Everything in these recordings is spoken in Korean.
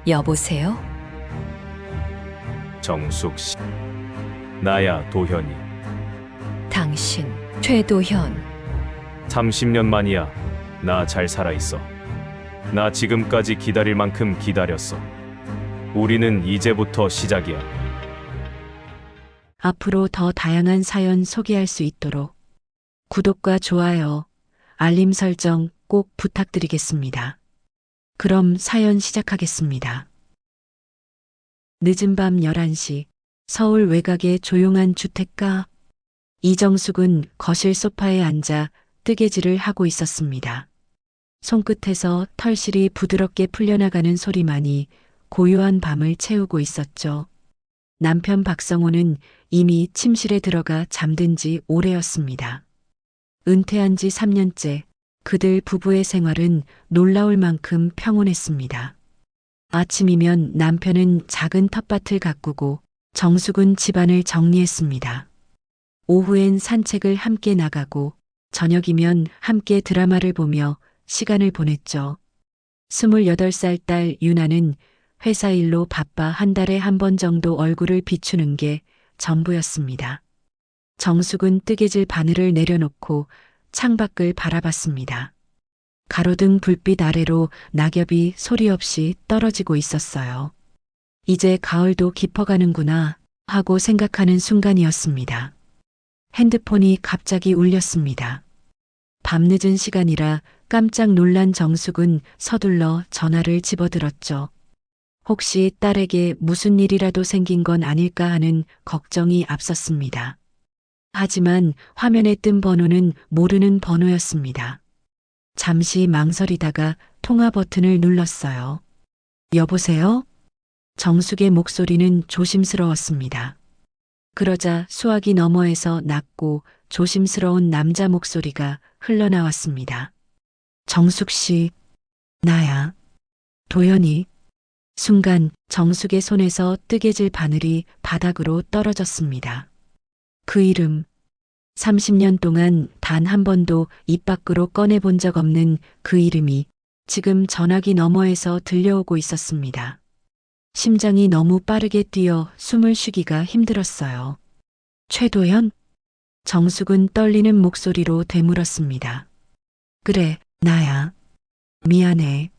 여보세요? 정숙 씨. 나야, 도현이. 당신, 최도현. 30년 만이야. 나 잘 살아있어. 나 지금까지 기다릴 만큼 기다렸어. 우리는 이제부터 시작이야. 앞으로 더 다양한 사연 소개할 수 있도록 구독과 좋아요, 알림 설정 꼭 부탁드리겠습니다. 그럼 사연 시작하겠습니다. 늦은 밤 11시 서울 외곽의 조용한 주택가. 이정숙은 거실 소파에 앉아 뜨개질을 하고 있었습니다. 손끝에서 털실이 부드럽게 풀려나가는 소리만이 고요한 밤을 채우고 있었죠. 남편 박성호는 이미 침실에 들어가 잠든 지 오래였습니다. 은퇴한 지 3년째 그들 부부의 생활은 놀라울 만큼 평온했습니다. 아침이면 남편은 작은 텃밭을 가꾸고 정숙은 집안을 정리했습니다. 오후엔 산책을 함께 나가고 저녁이면 함께 드라마를 보며 시간을 보냈죠. 28살 딸 유나는 회사 일로 바빠 한 달에 한 번 정도 얼굴을 비추는 게 전부였습니다. 정숙은 뜨개질 바늘을 내려놓고 창밖을 바라봤습니다. 가로등 불빛 아래로 낙엽이 소리 없이 떨어지고 있었어요. 이제 가을도 깊어가는구나 하고 생각하는 순간이었습니다. 핸드폰이 갑자기 울렸습니다. 밤늦은 시간이라 깜짝 놀란 정숙은 서둘러 전화를 집어들었죠. 혹시 딸에게 무슨 일이라도 생긴 건 아닐까 하는 걱정이 앞섰습니다. 하지만 화면에 뜬 번호는 모르는 번호였습니다. 잠시 망설이다가 통화 버튼을 눌렀어요. 여보세요? 정숙의 목소리는 조심스러웠습니다. 그러자 수화기 너머에서 낮고 조심스러운 남자 목소리가 흘러나왔습니다. 정숙 씨, 나야. 도현이. 순간 정숙의 손에서 뜨개질 바늘이 바닥으로 떨어졌습니다. 그 이름, 30년 동안 단 한 번도 입 밖으로 꺼내본 적 없는 그 이름이 지금 전화기 너머에서 들려오고 있었습니다. 심장이 너무 빠르게 뛰어 숨을 쉬기가 힘들었어요. 최도현? 정숙은 떨리는 목소리로 되물었습니다. 그래, 나야. 미안해.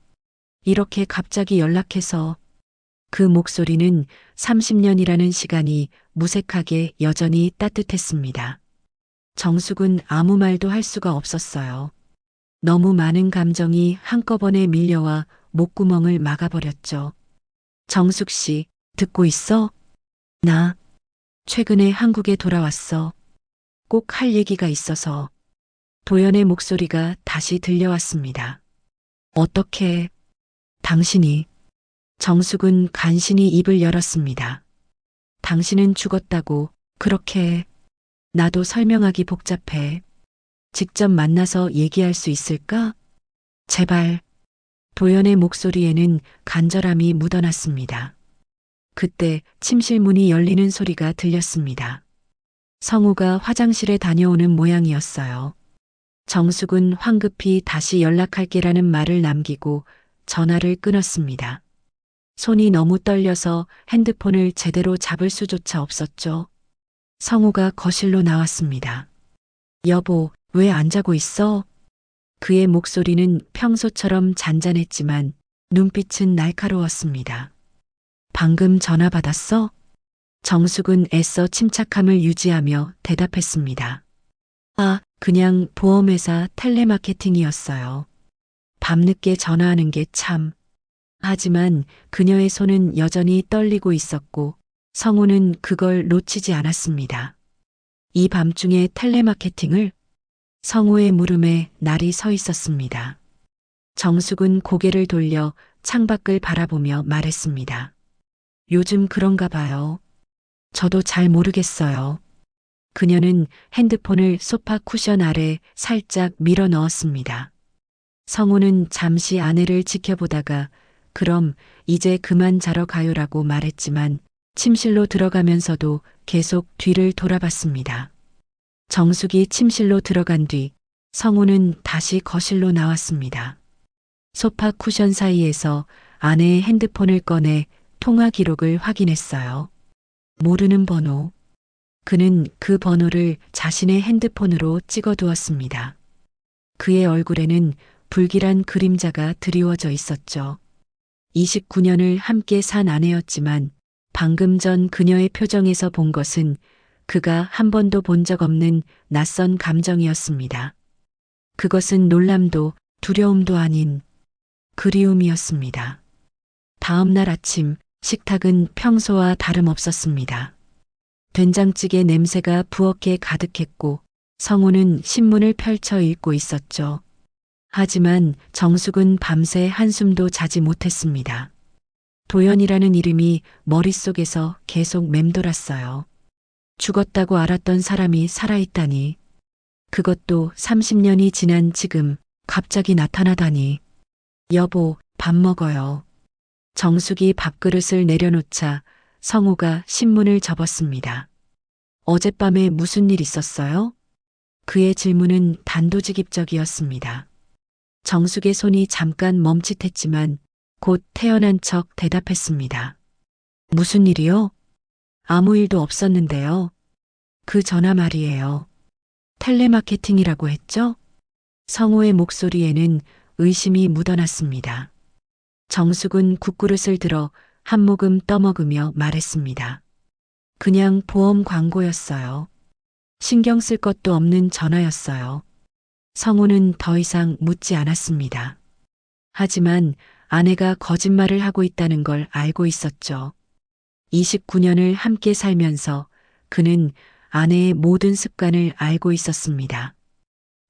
이렇게 갑자기 연락해서. 그 목소리는 30년이라는 시간이 무색하게 여전히 따뜻했습니다. 정숙은 아무 말도 할 수가 없었어요. 너무 많은 감정이 한꺼번에 밀려와 목구멍을 막아버렸죠. 정숙 씨, 듣고 있어? 나 최근에 한국에 돌아왔어. 꼭 할 얘기가 있어서. 도연의 목소리가 다시 들려왔습니다. 어떻게, 당신이. 정숙은 간신히 입을 열었습니다. 당신은 죽었다고, 그렇게. 나도 설명하기 복잡해. 직접 만나서 얘기할 수 있을까? 제발. 도연의 목소리에는 간절함이 묻어났습니다. 그때 침실 문이 열리는 소리가 들렸습니다. 성우가 화장실에 다녀오는 모양이었어요. 정숙은 황급히 다시 연락할게라는 말을 남기고 전화를 끊었습니다. 손이 너무 떨려서 핸드폰을 제대로 잡을 수조차 없었죠. 성우가 거실로 나왔습니다. 여보, 왜 안 자고 있어? 그의 목소리는 평소처럼 잔잔했지만 눈빛은 날카로웠습니다. 방금 전화 받았어? 정숙은 애써 침착함을 유지하며 대답했습니다. 아, 그냥 보험회사 텔레마케팅이었어요. 밤늦게 전화하는 게 참. 하지만 그녀의 손은 여전히 떨리고 있었고 성우는 그걸 놓치지 않았습니다. 이 밤중에 텔레마케팅을? 성우의 물음에 날이 서 있었습니다. 정숙은 고개를 돌려 창밖을 바라보며 말했습니다. 요즘 그런가 봐요. 저도 잘 모르겠어요. 그녀는 핸드폰을 소파 쿠션 아래 살짝 밀어 넣었습니다. 성우는 잠시 아내를 지켜보다가 그럼 이제 그만 자러 가요라고 말했지만 침실로 들어가면서도 계속 뒤를 돌아봤습니다. 정숙이 침실로 들어간 뒤 성우는 다시 거실로 나왔습니다. 소파 쿠션 사이에서 아내의 핸드폰을 꺼내 통화 기록을 확인했어요. 모르는 번호. 그는 그 번호를 자신의 핸드폰으로 찍어두었습니다. 그의 얼굴에는 불길한 그림자가 드리워져 있었죠. 29년을 함께 산 아내였지만 방금 전 그녀의 표정에서 본 것은 그가 한 번도 본 적 없는 낯선 감정이었습니다. 그것은 놀람도 두려움도 아닌 그리움이었습니다. 다음 날 아침 식탁은 평소와 다름없었습니다. 된장찌개 냄새가 부엌에 가득했고 성우는 신문을 펼쳐 읽고 있었죠. 하지만 정숙은 밤새 한숨도 자지 못했습니다. 도연이라는 이름이 머릿속에서 계속 맴돌았어요. 죽었다고 알았던 사람이 살아있다니. 그것도 30년이 지난 지금 갑자기 나타나다니. 여보, 밥 먹어요. 정숙이 밥그릇을 내려놓자 성우가 신문을 접었습니다. 어젯밤에 무슨 일 있었어요? 그의 질문은 단도직입적이었습니다. 정숙의 손이 잠깐 멈칫했지만 곧 태연한 척 대답했습니다. 무슨 일이요? 아무 일도 없었는데요. 그 전화 말이에요. 텔레마케팅이라고 했죠? 성우의 목소리에는 의심이 묻어났습니다. 정숙은 국그릇을 들어 한 모금 떠먹으며 말했습니다. 그냥 보험 광고였어요. 신경 쓸 것도 없는 전화였어요. 성우는 더 이상 묻지 않았습니다. 하지만 아내가 거짓말을 하고 있다는 걸 알고 있었죠. 29년을 함께 살면서 그는 아내의 모든 습관을 알고 있었습니다.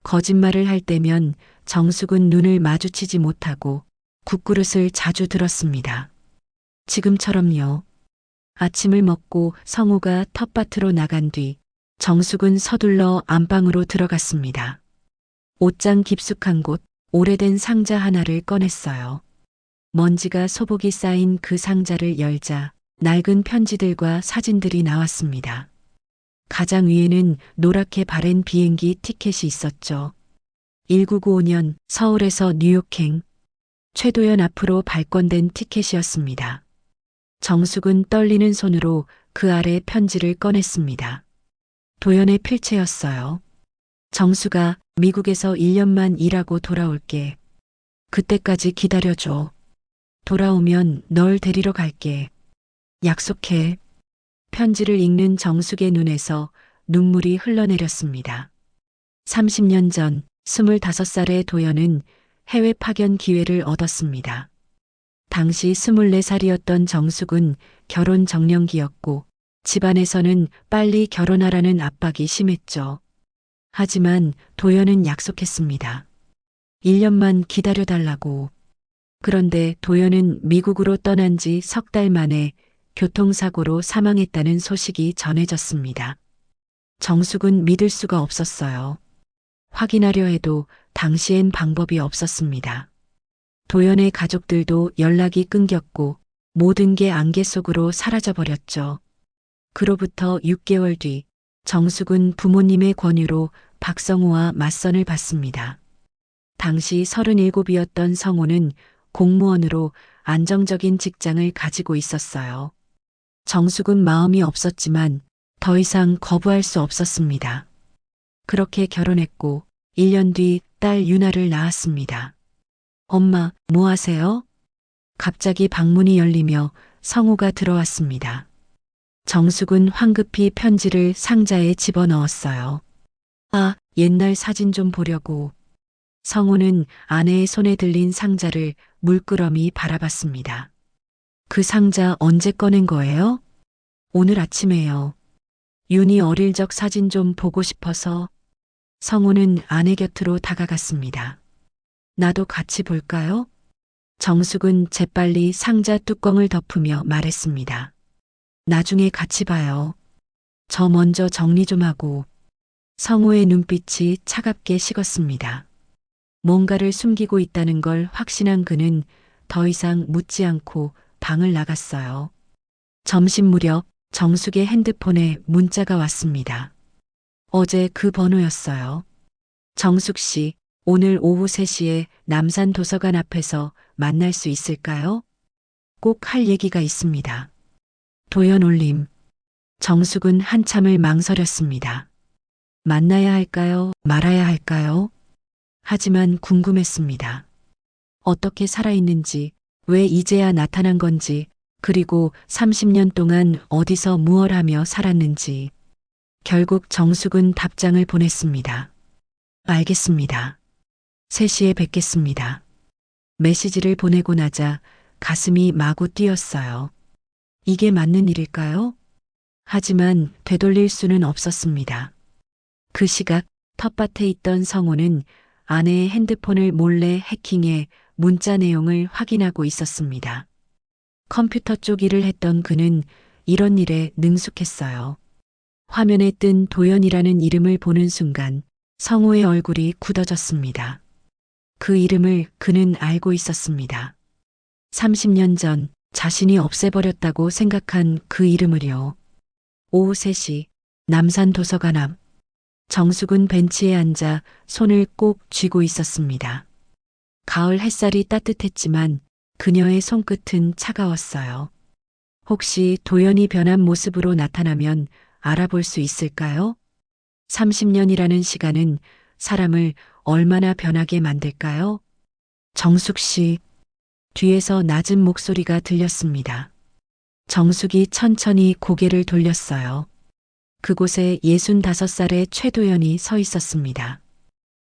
거짓말을 할 때면 정숙은 눈을 마주치지 못하고 국그릇을 자주 들었습니다. 지금처럼요. 아침을 먹고 성우가 텃밭으로 나간 뒤 정숙은 서둘러 안방으로 들어갔습니다. 옷장 깊숙한 곳 오래된 상자 하나를 꺼냈어요. 먼지가 소복이 쌓인 그 상자를 열자 낡은 편지들과 사진들이 나왔습니다. 가장 위에는 노랗게 바랜 비행기 티켓이 있었죠. 1995년 서울에서 뉴욕행 최도연 앞으로 발권된 티켓이었습니다. 정숙은 떨리는 손으로 그 아래 편지를 꺼냈습니다. 도연의 필체였어요. 정수가 미국에서 1년만 일하고 돌아올게. 그때까지 기다려줘. 돌아오면 널 데리러 갈게. 약속해. 편지를 읽는 정숙의 눈에서 눈물이 흘러내렸습니다. 30년 전 25살의 도연은 해외 파견 기회를 얻었습니다. 당시 24살이었던 정숙은 결혼 정년기였고 집안에서는 빨리 결혼하라는 압박이 심했죠. 하지만 도연은 약속했습니다. 1년만 기다려달라고. 그런데 도연은 미국으로 떠난 지 석 달 만에 교통사고로 사망했다는 소식이 전해졌습니다. 정숙은 믿을 수가 없었어요. 확인하려 해도 당시엔 방법이 없었습니다. 도연의 가족들도 연락이 끊겼고 모든 게 안개 속으로 사라져버렸죠. 그로부터 6개월 뒤 정숙은 부모님의 권유로 박성우와 맞선을 받습니다. 당시 37이었던 성우는 공무원으로 안정적인 직장을 가지고 있었어요. 정숙은 마음이 없었지만 더 이상 거부할 수 없었습니다. 그렇게 결혼했고 1년 뒤 딸 유나를 낳았습니다. 엄마, 뭐 하세요? 갑자기 방문이 열리며 성우가 들어왔습니다. 정숙은 황급히 편지를 상자에 집어넣었어요. 아, 옛날 사진 좀 보려고. 성우는 아내의 손에 들린 상자를 물끄러미 바라봤습니다. 그 상자 언제 꺼낸 거예요? 오늘 아침에요. 윤이 어릴 적 사진 좀 보고 싶어서. 성우는 아내 곁으로 다가갔습니다. 나도 같이 볼까요? 정숙은 재빨리 상자 뚜껑을 덮으며 말했습니다. 나중에 같이 봐요. 저 먼저 정리 좀 하고. 성우의 눈빛이 차갑게 식었습니다. 뭔가를 숨기고 있다는 걸 확신한 그는 더 이상 묻지 않고 방을 나갔어요. 점심 무렵 정숙의 핸드폰에 문자가 왔습니다. 어제 그 번호였어요. 정숙 씨, 오늘 오후 3시에 남산 도서관 앞에서 만날 수 있을까요? 꼭 할 얘기가 있습니다. 도연 올림. 정숙은 한참을 망설였습니다. 만나야 할까요? 말아야 할까요? 하지만 궁금했습니다. 어떻게 살아있는지, 왜 이제야 나타난 건지, 그리고 30년 동안 어디서 무얼 하며 살았는지. 결국 정숙은 답장을 보냈습니다. 알겠습니다. 3시에 뵙겠습니다. 메시지를 보내고 나자 가슴이 마구 뛰었어요. 이게 맞는 일일까요? 하지만 되돌릴 수는 없었습니다. 그 시각 텃밭에 있던 성호는 아내의 핸드폰을 몰래 해킹해 문자 내용을 확인하고 있었습니다. 컴퓨터 쪽 일을 했던 그는 이런 일에 능숙했어요. 화면에 뜬 도연이라는 이름을 보는 순간 성호의 얼굴이 굳어졌습니다. 그 이름을 그는 알고 있었습니다. 30년 전 자신이 없애버렸다고 생각한 그 이름을요. 오후 3시 남산 도서관 앞. 정숙은 벤치에 앉아 손을 꼭 쥐고 있었습니다. 가을 햇살이 따뜻했지만 그녀의 손끝은 차가웠어요. 혹시 도연이 변한 모습으로 나타나면 알아볼 수 있을까요? 30년이라는 시간은 사람을 얼마나 변하게 만들까요? 정숙 씨. 뒤에서 낮은 목소리가 들렸습니다. 정숙이 천천히 고개를 돌렸어요. 그곳에 65살의 최도연이 서 있었습니다.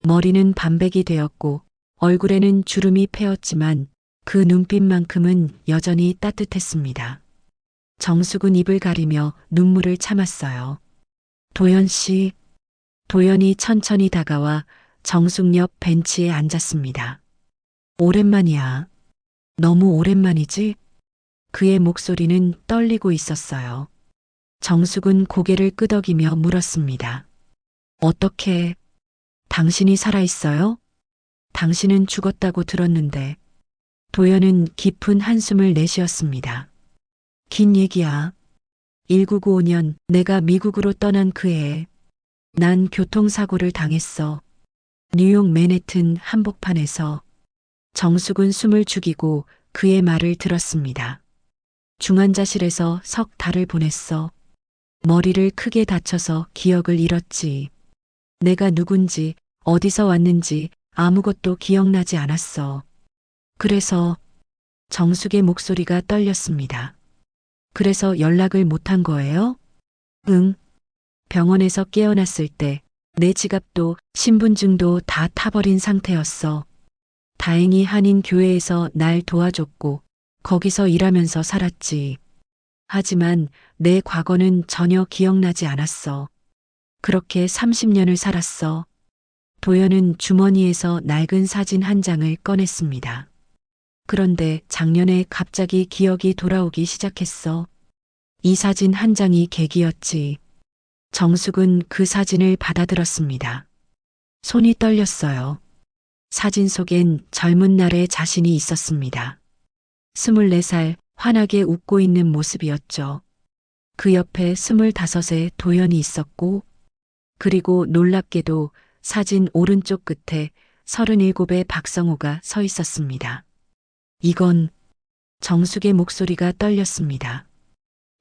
머리는 반백이 되었고 얼굴에는 주름이 패었지만 그 눈빛만큼은 여전히 따뜻했습니다. 정숙은 입을 가리며 눈물을 참았어요. 도연 씨. 도연이 천천히 다가와 정숙 옆 벤치에 앉았습니다. 오랜만이야. 너무 오랜만이지? 그의 목소리는 떨리고 있었어요. 정숙은 고개를 끄덕이며 물었습니다. 어떻게, 당신이 살아있어요? 당신은 죽었다고 들었는데. 도연은 깊은 한숨을 내쉬었습니다. 긴 얘기야. 1995년 내가 미국으로 떠난 그 해에 난 교통사고를 당했어. 뉴욕 맨해튼 한복판에서. 정숙은 숨을 죽이고 그의 말을 들었습니다. 중환자실에서 석 달을 보냈어. 머리를 크게 다쳐서 기억을 잃었지. 내가 누군지, 어디서 왔는지 아무것도 기억나지 않았어. 그래서 정숙의 목소리가 떨렸습니다. 그래서 연락을 못한 거예요? 응. 병원에서 깨어났을 때 내 지갑도 신분증도 다 타버린 상태였어. 다행히 한인 교회에서 날 도와줬고 거기서 일하면서 살았지. 하지만 내 과거는 전혀 기억나지 않았어. 그렇게 30년을 살았어. 도연은 주머니에서 낡은 사진 한 장을 꺼냈습니다. 그런데 작년에 갑자기 기억이 돌아오기 시작했어. 이 사진 한 장이 계기였지. 정숙은 그 사진을 받아들었습니다. 손이 떨렸어요. 사진 속엔 젊은 날의 자신이 있었습니다. 24살 환하게 웃고 있는 모습이었죠. 그 옆에 25의 도연이 있었고, 그리고 놀랍게도 사진 오른쪽 끝에 37의 박성호가 서 있었습니다. 이건 정숙의 목소리가 떨렸습니다.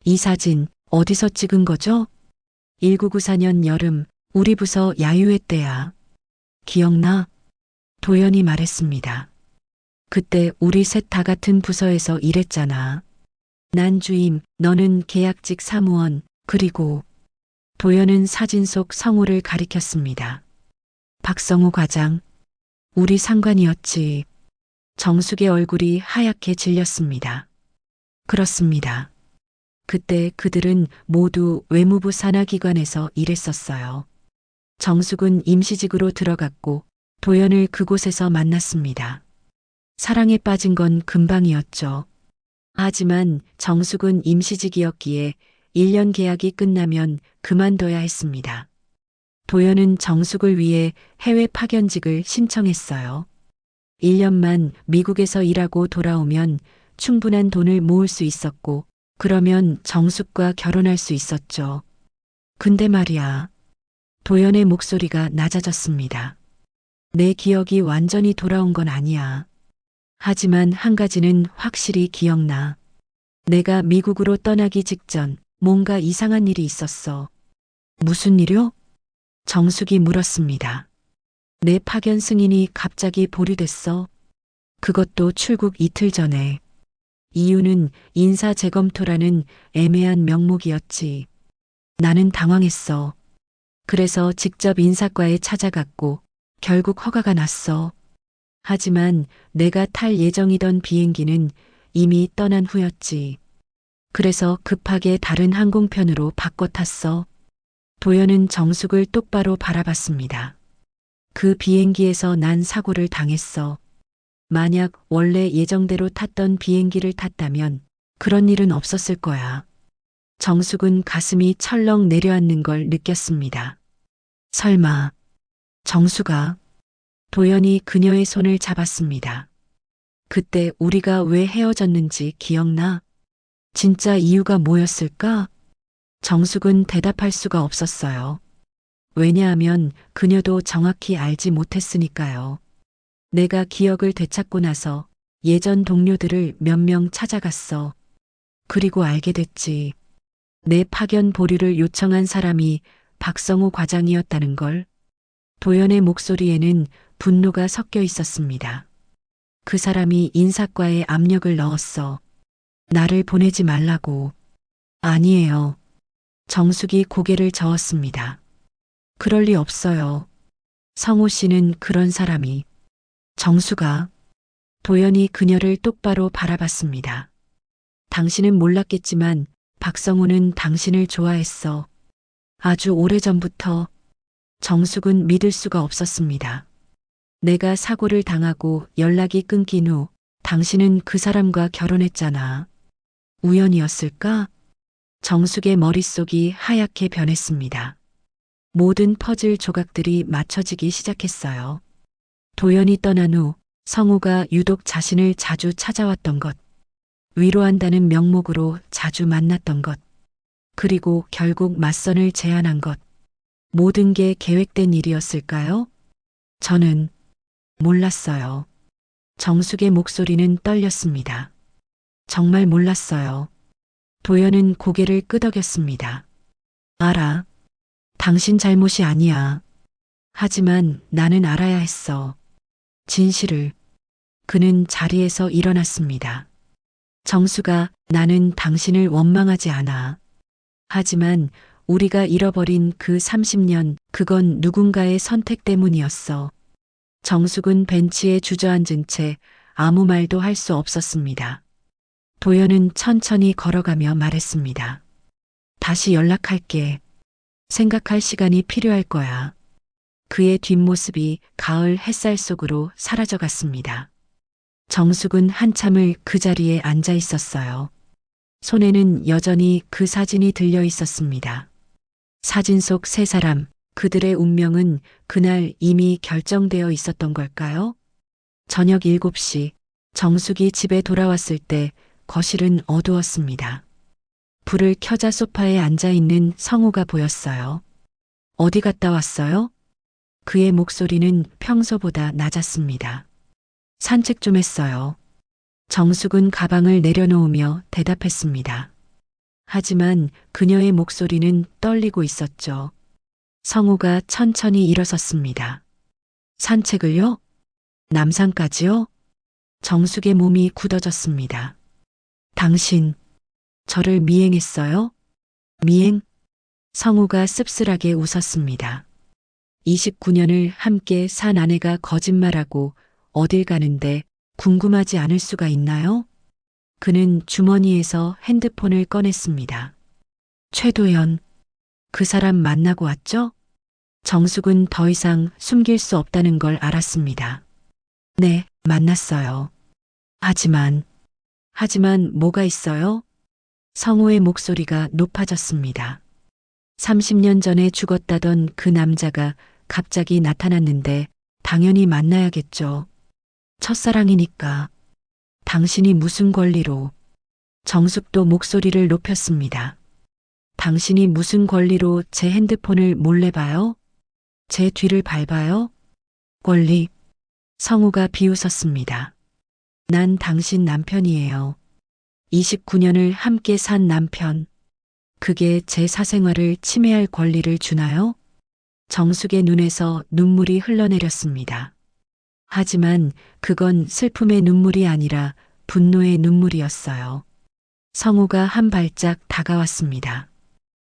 이 사진 어디서 찍은 거죠? 1994년 여름 우리 부서 야유회 때야. 기억나? 도연이 말했습니다. 그때 우리 셋 다 같은 부서에서 일했잖아. 난 주임, 너는 계약직 사무원, 그리고 도연은 사진 속 성우를 가리켰습니다. 박성우 과장. 우리 상관이었지. 정숙의 얼굴이 하얗게 질렸습니다. 그렇습니다. 그때 그들은 모두 외무부 산하기관에서 일했었어요. 정숙은 임시직으로 들어갔고 도연을 그곳에서 만났습니다. 사랑에 빠진 건 금방이었죠. 하지만 정숙은 임시직이었기에 1년 계약이 끝나면 그만둬야 했습니다. 도연은 정숙을 위해 해외 파견직을 신청했어요. 1년만 미국에서 일하고 돌아오면 충분한 돈을 모을 수 있었고, 그러면 정숙과 결혼할 수 있었죠. 근데 말이야. 도연의 목소리가 낮아졌습니다. 내 기억이 완전히 돌아온 건 아니야. 하지만 한 가지는 확실히 기억나. 내가 미국으로 떠나기 직전 뭔가 이상한 일이 있었어. 무슨 일요? 정숙이 물었습니다. 내 파견 승인이 갑자기 보류됐어. 그것도 출국 이틀 전에. 이유는 인사 재검토라는 애매한 명목이었지. 나는 당황했어. 그래서 직접 인사과에 찾아갔고 결국 허가가 났어. 하지만 내가 탈 예정이던 비행기는 이미 떠난 후였지. 그래서 급하게 다른 항공편으로 바꿔 탔어. 도연은 정숙을 똑바로 바라봤습니다. 그 비행기에서 난 사고를 당했어. 만약 원래 예정대로 탔던 비행기를 탔다면 그런 일은 없었을 거야. 정숙은 가슴이 철렁 내려앉는 걸 느꼈습니다. 설마, 정숙아. 도연이 그녀의 손을 잡았습니다. 그때 우리가 왜 헤어졌는지 기억나? 진짜 이유가 뭐였을까? 정숙은 대답할 수가 없었어요. 왜냐하면 그녀도 정확히 알지 못했으니까요. 내가 기억을 되찾고 나서 예전 동료들을 몇 명 찾아갔어. 그리고 알게 됐지. 내 파견 보류를 요청한 사람이 박성우 과장이었다는 걸. 도연의 목소리에는 분노가 섞여 있었습니다. 그 사람이 인사과에 압력을 넣었어. 나를 보내지 말라고. 아니에요. 정숙이 고개를 저었습니다. 그럴 리 없어요. 성우 씨는 그런 사람이. 정숙아. 도연이 그녀를 똑바로 바라봤습니다. 당신은 몰랐겠지만 박성우는 당신을 좋아했어. 아주 오래전부터. 정숙은 믿을 수가 없었습니다. 내가 사고를 당하고 연락이 끊긴 후 당신은 그 사람과 결혼했잖아. 우연이었을까? 정숙의 머릿속이 하얗게 변했습니다. 모든 퍼즐 조각들이 맞춰지기 시작했어요. 도연이 떠난 후 성우가 유독 자신을 자주 찾아왔던 것, 위로한다는 명목으로 자주 만났던 것, 그리고 결국 맞선을 제안한 것, 모든 게 계획된 일이었을까요? 저는 몰랐어요. 정숙의 목소리는 떨렸습니다. 정말 몰랐어요. 도연은 고개를 끄덕였습니다. 알아. 당신 잘못이 아니야. 하지만 나는 알아야 했어. 진실을. 그는 자리에서 일어났습니다. 정수가 나는 당신을 원망하지 않아. 하지만 우리가 잃어버린 그 30년, 그건 누군가의 선택 때문이었어. 정숙은 벤치에 주저앉은 채 아무 말도 할 수 없었습니다. 도연은 천천히 걸어가며 말했습니다. 다시 연락할게. 생각할 시간이 필요할 거야. 그의 뒷모습이 가을 햇살 속으로 사라져갔습니다. 정숙은 한참을 그 자리에 앉아 있었어요. 손에는 여전히 그 사진이 들려 있었습니다. 사진 속 세 사람, 그들의 운명은 그날 이미 결정되어 있었던 걸까요? 저녁 7시, 정숙이 집에 돌아왔을 때 거실은 어두웠습니다. 불을 켜자 소파에 앉아 있는 성우가 보였어요. 어디 갔다 왔어요? 그의 목소리는 평소보다 낮았습니다. 산책 좀 했어요. 정숙은 가방을 내려놓으며 대답했습니다. 하지만 그녀의 목소리는 떨리고 있었죠. 성우가 천천히 일어섰습니다. 산책을요? 남산까지요? 정숙의 몸이 굳어졌습니다. 당신, 저를 미행했어요? 미행? 성우가 씁쓸하게 웃었습니다. 29년을 함께 산 아내가 거짓말하고 어딜 가는데 궁금하지 않을 수가 있나요? 그는 주머니에서 핸드폰을 꺼냈습니다. 최도연, 그 사람 만나고 왔죠? 정숙은 더 이상 숨길 수 없다는 걸 알았습니다. 네, 만났어요. 하지만 뭐가 있어요? 성우의 목소리가 높아졌습니다. 30년 전에 죽었다던 그 남자가 갑자기 나타났는데 당연히 만나야겠죠. 첫사랑이니까. 당신이 무슨 권리로. 정숙도 목소리를 높였습니다. 당신이 무슨 권리로 제 핸드폰을 몰래 봐요? 제 뒤를 밟아요? 권리. 성우가 비웃었습니다. 난 당신 남편이에요. 29년을 함께 산 남편. 그게 제 사생활을 침해할 권리를 주나요? 정숙의 눈에서 눈물이 흘러내렸습니다. 하지만 그건 슬픔의 눈물이 아니라 분노의 눈물이었어요. 성우가 한 발짝 다가왔습니다.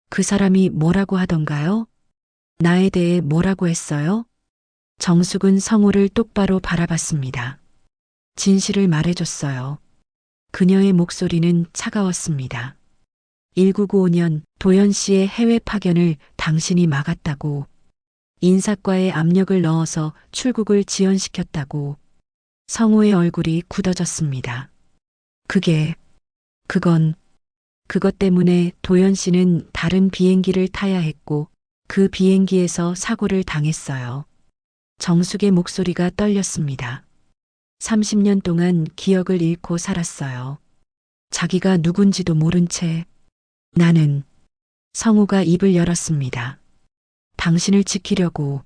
그 사람이 뭐라고 하던가요? 나에 대해 뭐라고 했어요? 정숙은 성우를 똑바로 바라봤습니다. 진실을 말해줬어요. 그녀의 목소리는 차가웠습니다. 1995년 도연 씨의 해외 파견을 당신이 막았다고. 인사과에 압력을 넣어서 출국을 지연시켰다고. 성우의 얼굴이 굳어졌습니다. 그것 때문에 도연 씨는 다른 비행기를 타야 했고 그 비행기에서 사고를 당했어요. 정숙의 목소리가 떨렸습니다. 30년 동안 기억을 잃고 살았어요. 자기가 누군지도 모른 채. 나는. 성우가 입을 열었습니다. 당신을 지키려고요?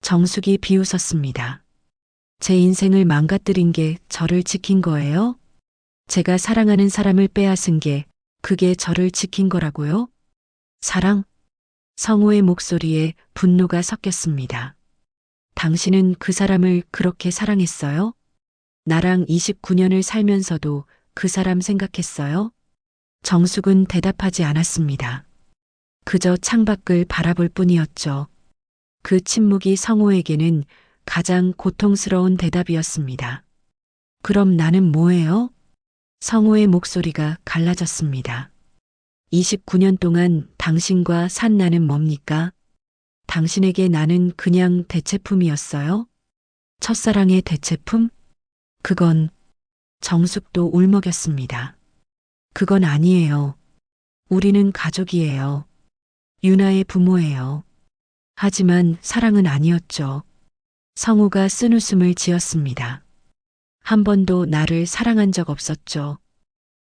정숙이 비웃었습니다. 제 인생을 망가뜨린 게 저를 지킨 거예요? 제가 사랑하는 사람을 빼앗은 게 그게 저를 지킨 거라고요? 사랑? 성우의 목소리에 분노가 섞였습니다. 당신은 그 사람을 그렇게 사랑했어요? 나랑 29년을 살면서도 그 사람 생각했어요? 정숙은 대답하지 않았습니다. 그저 창밖을 바라볼 뿐이었죠. 그 침묵이 성우에게는 가장 고통스러운 대답이었습니다. 그럼 나는 뭐예요? 성우의 목소리가 갈라졌습니다. 29년 동안 당신과 산 나는 뭡니까? 당신에게 나는 그냥 대체품이었어요? 첫사랑의 대체품? 그건. 정숙도 울먹였습니다. 그건 아니에요. 우리는 가족이에요. 유나의 부모예요. 하지만 사랑은 아니었죠. 성우가 쓴웃음을 지었습니다. 한 번도 나를 사랑한 적 없었죠.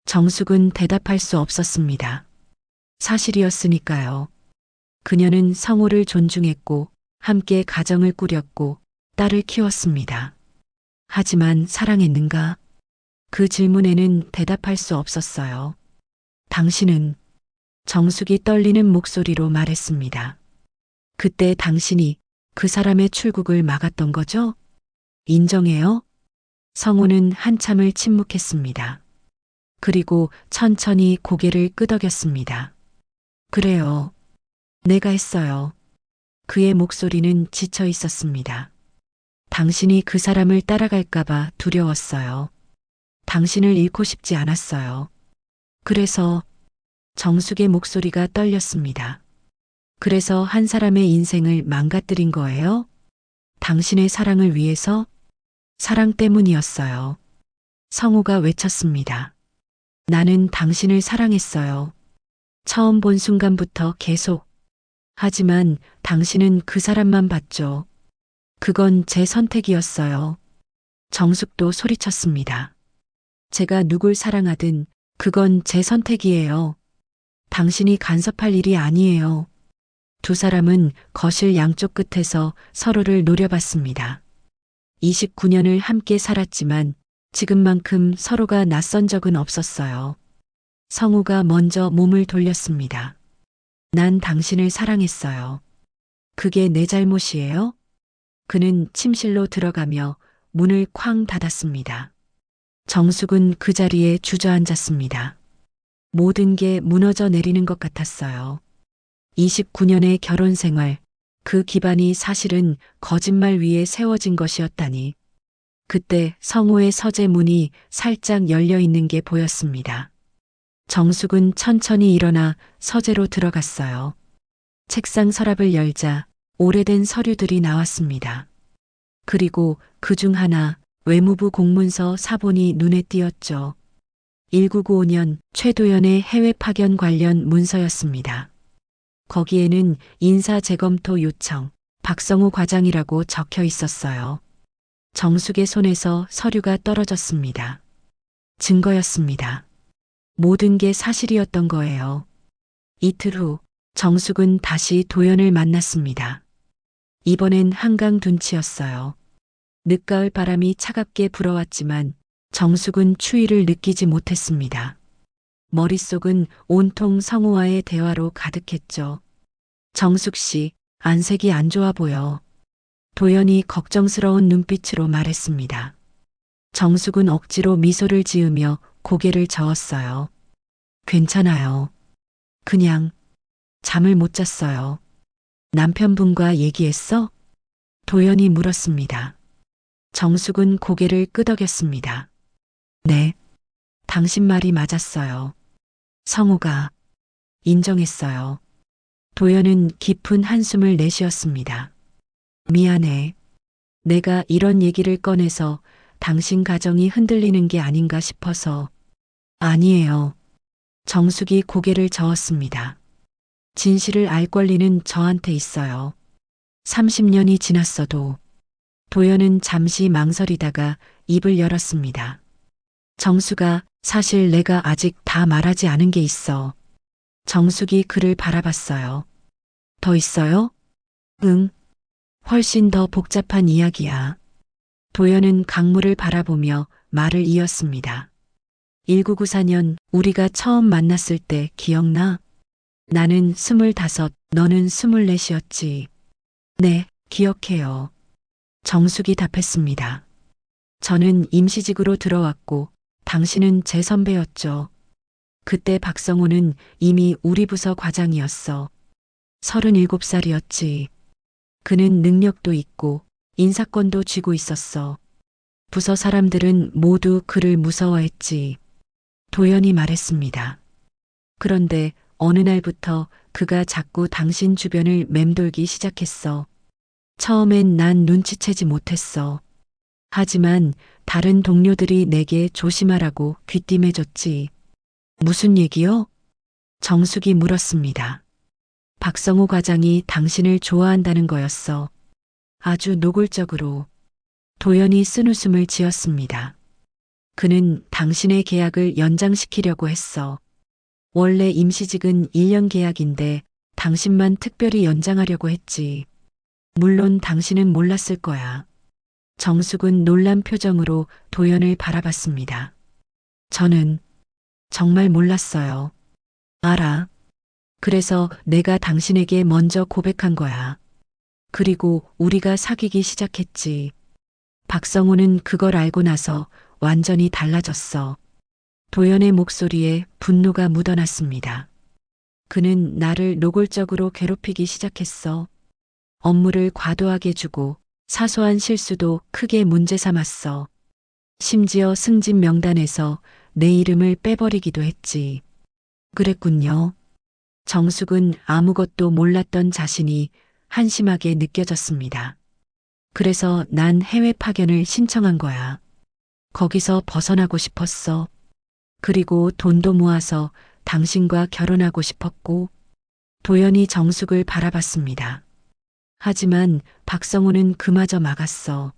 정숙은 대답할 수 없었습니다. 사실이었으니까요. 그녀는 성우를 존중했고 함께 가정을 꾸렸고 딸을 키웠습니다. 하지만 사랑했는가? 그 질문에는 대답할 수 없었어요. 당신은. 정숙이 떨리는 목소리로 말했습니다. 그때 당신이 그 사람의 출국을 막았던 거죠? 인정해요? 성우는 한참을 침묵했습니다. 그리고 천천히 고개를 끄덕였습니다. 그래요. 내가 했어요. 그의 목소리는 지쳐 있었습니다. 당신이 그 사람을 따라갈까봐 두려웠어요. 당신을 잃고 싶지 않았어요. 그래서. 정숙의 목소리가 떨렸습니다. 그래서 한 사람의 인생을 망가뜨린 거예요? 당신의 사랑을 위해서? 사랑 때문이었어요. 성우가 외쳤습니다. 나는 당신을 사랑했어요. 처음 본 순간부터 계속. 하지만 당신은 그 사람만 봤죠. 그건 제 선택이었어요. 정숙도 소리쳤습니다. 제가 누굴 사랑하든 그건 제 선택이에요. 당신이 간섭할 일이 아니에요. 두 사람은 거실 양쪽 끝에서 서로를 노려봤습니다. 29년을 함께 살았지만 지금만큼 서로가 낯선 적은 없었어요. 성우가 먼저 몸을 돌렸습니다. 난 당신을 사랑했어요. 그게 내 잘못이에요? 그는 침실로 들어가며 문을 쾅 닫았습니다. 정숙은 그 자리에 주저앉았습니다. 모든 게 무너져 내리는 것 같았어요. 29년의 결혼 생활, 그 기반이 사실은 거짓말 위에 세워진 것이었다니. 그때 성우의 서재 문이 살짝 열려 있는 게 보였습니다. 정숙은 천천히 일어나 서재로 들어갔어요. 책상 서랍을 열자 오래된 서류들이 나왔습니다. 그리고 그중 하나, 외무부 공문서 사본이 눈에 띄었죠. 1995년 최도연의 해외 파견 관련 문서였습니다. 거기에는 인사 재검토 요청, 박성우 과장이라고 적혀 있었어요. 정숙의 손에서 서류가 떨어졌습니다. 증거였습니다. 모든 게 사실이었던 거예요. 이틀 후 정숙은 다시 도연을 만났습니다. 이번엔 한강 둔치였어요. 늦가을 바람이 차갑게 불어왔지만 정숙은 추위를 느끼지 못했습니다. 머릿속은 온통 성우와의 대화로 가득했죠. 정숙 씨, 안색이 안 좋아 보여. 도연이 걱정스러운 눈빛으로 말했습니다. 정숙은 억지로 미소를 지으며 고개를 저었어요. 괜찮아요. 그냥 잠을 못 잤어요. 남편분과 얘기했어? 도연이 물었습니다. 정숙은 고개를 끄덕였습니다. 네. 당신 말이 맞았어요. 성우가 인정했어요. 도연은 깊은 한숨을 내쉬었습니다. 미안해. 내가 이런 얘기를 꺼내서 당신 가정이 흔들리는 게 아닌가 싶어서. 아니에요. 정숙이 고개를 저었습니다. 진실을 알 권리는 저한테 있어요. 30년이 지났어도. 도연은 잠시 망설이다가 입을 열었습니다. 정숙아, 사실 내가 아직 다 말하지 않은 게 있어. 정숙이 그를 바라봤어요. 더 있어요? 응. 훨씬 더 복잡한 이야기야. 도연은 강물을 바라보며 말을 이었습니다. 1994년 우리가 처음 만났을 때 기억나? 나는 25, 너는 24이었지. 네, 기억해요. 정숙이 답했습니다. 저는 임시직으로 들어왔고 당신은 제 선배였죠. 그때 박성호는 이미 우리 부서 과장이었어. 37살이었지. 그는 능력도 있고 인사권도 쥐고 있었어. 부서 사람들은 모두 그를 무서워했지. 도연이 말했습니다. 그런데 어느 날부터 그가 자꾸 당신 주변을 맴돌기 시작했어. 처음엔 난 눈치채지 못했어. 하지만 다른 동료들이 내게 조심하라고 귀띔해줬지. 무슨 얘기요? 정숙이 물었습니다. 박성호 과장이 당신을 좋아한다는 거였어. 아주 노골적으로. 도연이 쓴웃음을 지었습니다. 그는 당신의 계약을 연장시키려고 했어. 원래 임시직은 1년 계약인데 당신만 특별히 연장하려고 했지. 물론 당신은 몰랐을 거야. 정숙은 놀란 표정으로 도연을 바라봤습니다. 저는 정말 몰랐어요. 알아. 그래서 내가 당신에게 먼저 고백한 거야. 그리고 우리가 사귀기 시작했지. 박성호는 그걸 알고 나서 완전히 달라졌어. 도연의 목소리에 분노가 묻어났습니다. 그는 나를 노골적으로 괴롭히기 시작했어. 업무를 과도하게 주고 사소한 실수도 크게 문제 삼았어. 심지어 승진 명단에서 내 이름을 빼버리기도 했지. 그랬군요. 정숙은 아무것도 몰랐던 자신이 한심하게 느껴졌습니다. 그래서 난 해외 파견을 신청한 거야. 거기서 벗어나고 싶었어. 그리고 돈도 모아서 당신과 결혼하고 싶었고. 도연이 정숙을 바라봤습니다. 하지만 박성호는 그마저 막았어.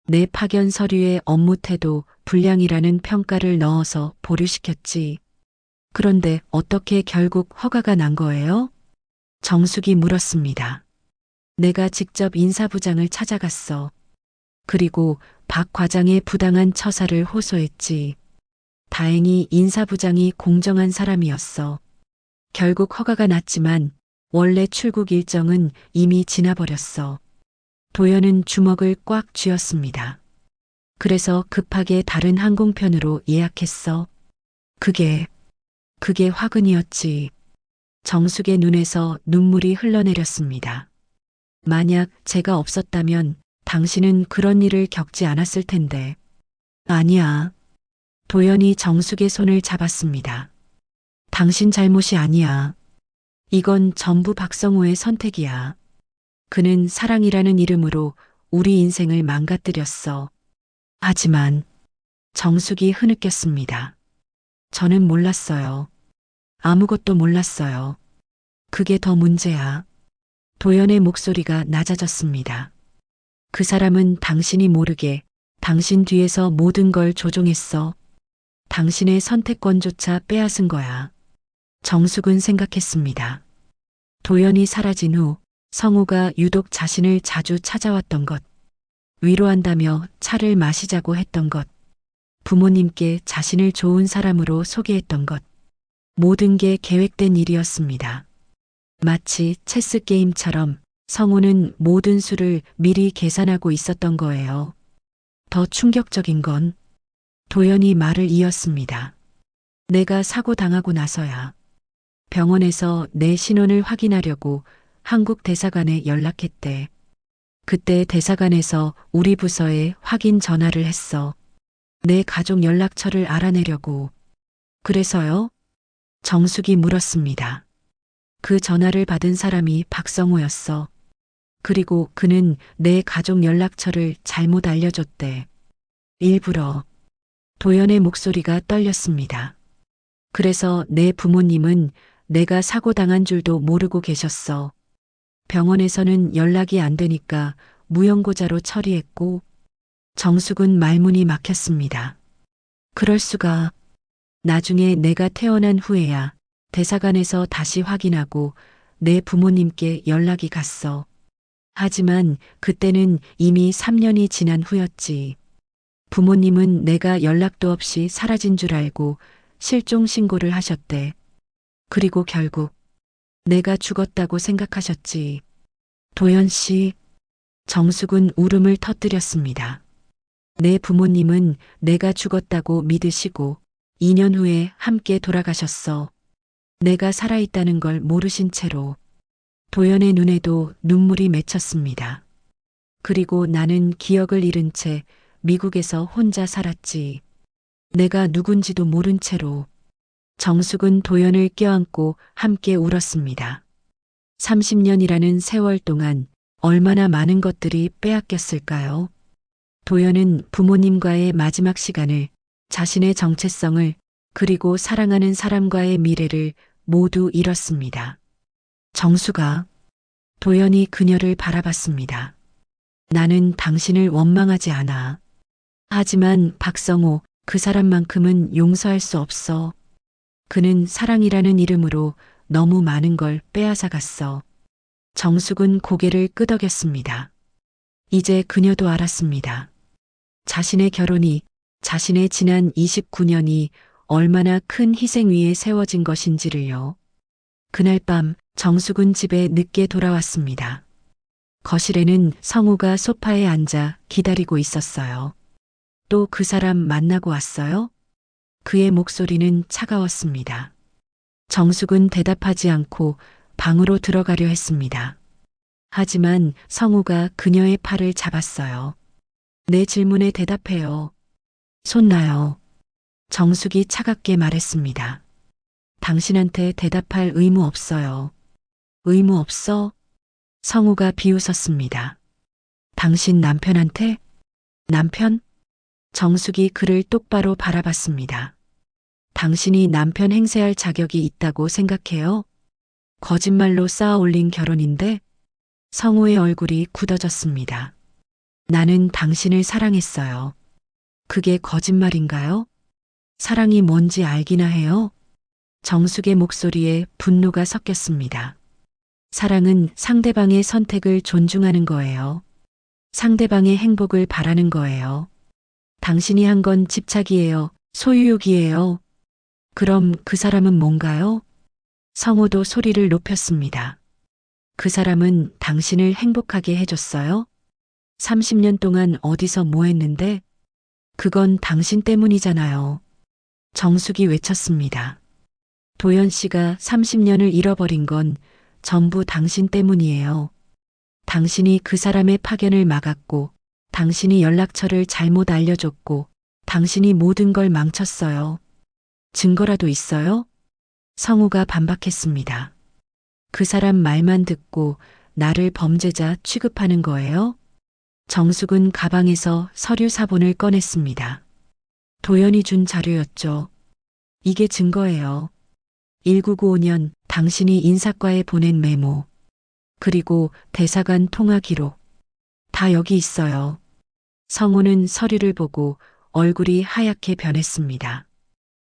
내 파견 서류에 업무 태도 불량이라는 평가를 넣어서 보류시켰지. 그런데 어떻게 결국 허가가 난 거예요? 정숙이 물었습니다. 내가 직접 인사부장을 찾아갔어. 그리고 박 과장의 부당한 처사를 호소했지. 다행히 인사부장이 공정한 사람이었어. 결국 허가가 났지만 원래 출국 일정은 이미 지나버렸어. 도연은 주먹을 꽉 쥐었습니다. 그래서 급하게 다른 항공편으로 예약했어. 그게 화근이었지. 정숙의 눈에서 눈물이 흘러내렸습니다. 만약 제가 없었다면 당신은 그런 일을 겪지 않았을 텐데. 아니야. 도연이 정숙의 손을 잡았습니다. 당신 잘못이 아니야. 이건 전부 박성호의 선택이야. 그는 사랑이라는 이름으로 우리 인생을 망가뜨렸어. 하지만 정숙이 흐느꼈습니다. 저는 몰랐어요. 아무것도 몰랐어요. 그게 더 문제야. 도연의 목소리가 낮아졌습니다. 그 사람은 당신이 모르게 당신 뒤에서 모든 걸 조종했어. 당신의 선택권조차 빼앗은 거야. 정숙은 생각했습니다. 도연이 사라진 후 성우가 유독 자신을 자주 찾아왔던 것. 위로한다며 차를 마시자고 했던 것, 부모님께 자신을 좋은 사람으로 소개했던 것, 모든 게 계획된 일이었습니다. 마치 체스 게임처럼 성우는 모든 수를 미리 계산하고 있었던 거예요. 더 충격적인 건 도연이 말을 이었습니다. 내가 사고 당하고 나서야 병원에서 내 신원을 확인하려고 한국 대사관에 연락했대. 그때 대사관에서 우리 부서에 확인 전화를 했어. 내 가족 연락처를 알아내려고. 그래서요? 정숙이 물었습니다. 그 전화를 받은 사람이 박성호였어. 그리고 그는 내 가족 연락처를 잘못 알려줬대. 일부러. 도연의 목소리가 떨렸습니다. 그래서 내 부모님은 내가 사고 당한 줄도 모르고 계셨어. 병원에서는 연락이 안 되니까 무연고자로 처리했고, 정숙은 말문이 막혔습니다. 그럴 수가. 나중에 내가 태어난 후에야 대사관에서 다시 확인하고 내 부모님께 연락이 갔어. 하지만 그때는 이미 3년이 지난 후였지. 부모님은 내가 연락도 없이 사라진 줄 알고 실종 신고를 하셨대. 그리고 결국 내가 죽었다고 생각하셨지. 도연 씨, 정숙은 울음을 터뜨렸습니다. 내 부모님은 내가 죽었다고 믿으시고 2년 후에 함께 돌아가셨어. 내가 살아있다는 걸 모르신 채로. 도연의 눈에도 눈물이 맺혔습니다. 그리고 나는 기억을 잃은 채 미국에서 혼자 살았지. 내가 누군지도 모른 채로. 정숙은 도연을 껴안고 함께 울었습니다. 30년이라는 세월 동안 얼마나 많은 것들이 빼앗겼을까요? 도연은 부모님과의 마지막 시간을, 자신의 정체성을, 그리고 사랑하는 사람과의 미래를 모두 잃었습니다. 정숙아, 도연이 그녀를 바라봤습니다. 나는 당신을 원망하지 않아. 하지만 박성호, 그 사람만큼은 용서할 수 없어. 그는 사랑이라는 이름으로 너무 많은 걸 빼앗아 갔어. 정숙은 고개를 끄덕였습니다. 이제 그녀도 알았습니다. 자신의 결혼이, 자신의 지난 29년이 얼마나 큰 희생 위에 세워진 것인지를요. 그날 밤 정숙은 집에 늦게 돌아왔습니다. 거실에는 성우가 소파에 앉아 기다리고 있었어요. 또 그 사람 만나고 왔어요? 그의 목소리는 차가웠습니다. 정숙은 대답하지 않고 방으로 들어가려 했습니다. 하지만 성우가 그녀의 팔을 잡았어요. 내 질문에 대답해요. 손 놔요. 정숙이 차갑게 말했습니다. 당신한테 대답할 의무 없어요. 의무 없어? 성우가 비웃었습니다. 당신 남편한테? 남편? 정숙이 그를 똑바로 바라봤습니다. 당신이 남편 행세할 자격이 있다고 생각해요? 거짓말로 쌓아 올린 결혼인데? 성우의 얼굴이 굳어졌습니다. 나는 당신을 사랑했어요. 그게 거짓말인가요? 사랑이 뭔지 알기나 해요? 정숙의 목소리에 분노가 섞였습니다. 사랑은 상대방의 선택을 존중하는 거예요. 상대방의 행복을 바라는 거예요. 당신이 한 건 집착이에요. 소유욕이에요. 그럼 그 사람은 뭔가요? 성우도 소리를 높였습니다. 그 사람은 당신을 행복하게 해줬어요? 30년 동안 어디서 뭐 했는데? 그건 당신 때문이잖아요. 정숙이 외쳤습니다. 도연 씨가 30년을 잃어버린 건 전부 당신 때문이에요. 당신이 그 사람의 파견을 막았고, 당신이 연락처를 잘못 알려줬고, 당신이 모든 걸 망쳤어요. 증거라도 있어요? 성우가 반박했습니다. 그 사람 말만 듣고 나를 범죄자 취급하는 거예요? 정숙은 가방에서 서류 사본을 꺼냈습니다. 도연이 준 자료였죠. 이게 증거예요. 1995년 당신이 인사과에 보낸 메모, 그리고 대사관 통화 기록. 다 여기 있어요. 성우는 서류를 보고 얼굴이 하얗게 변했습니다.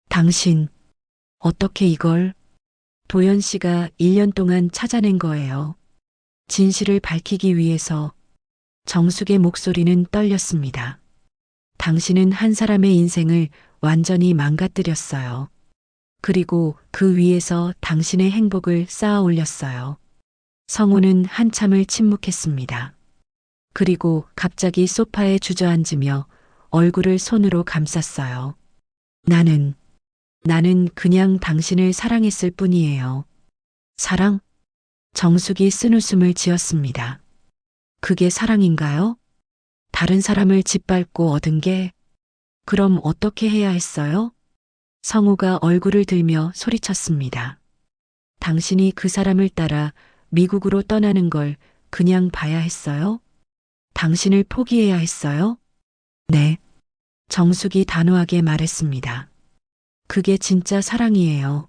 당신, 어떻게 이걸? 도연 씨가 1년 동안 찾아낸 거예요. 진실을 밝히기 위해서. 정숙의 목소리는 떨렸습니다. 당신은 한 사람의 인생을 완전히 망가뜨렸어요. 그리고 그 위에서 당신의 행복을 쌓아 올렸어요. 성우는 한참을 침묵했습니다. 그리고 갑자기 소파에 주저앉으며 얼굴을 손으로 감쌌어요. 나는 그냥 당신을 사랑했을 뿐이에요. 사랑? 정숙이 쓴웃음을 지었습니다. 그게 사랑인가요? 다른 사람을 짓밟고 얻은 게? 그럼 어떻게 해야 했어요? 성우가 얼굴을 들며 소리쳤습니다. 당신이 그 사람을 따라 미국으로 떠나는 걸 그냥 봐야 했어요? 당신을 포기해야 했어요? 네. 정숙이 단호하게 말했습니다. 그게 진짜 사랑이에요.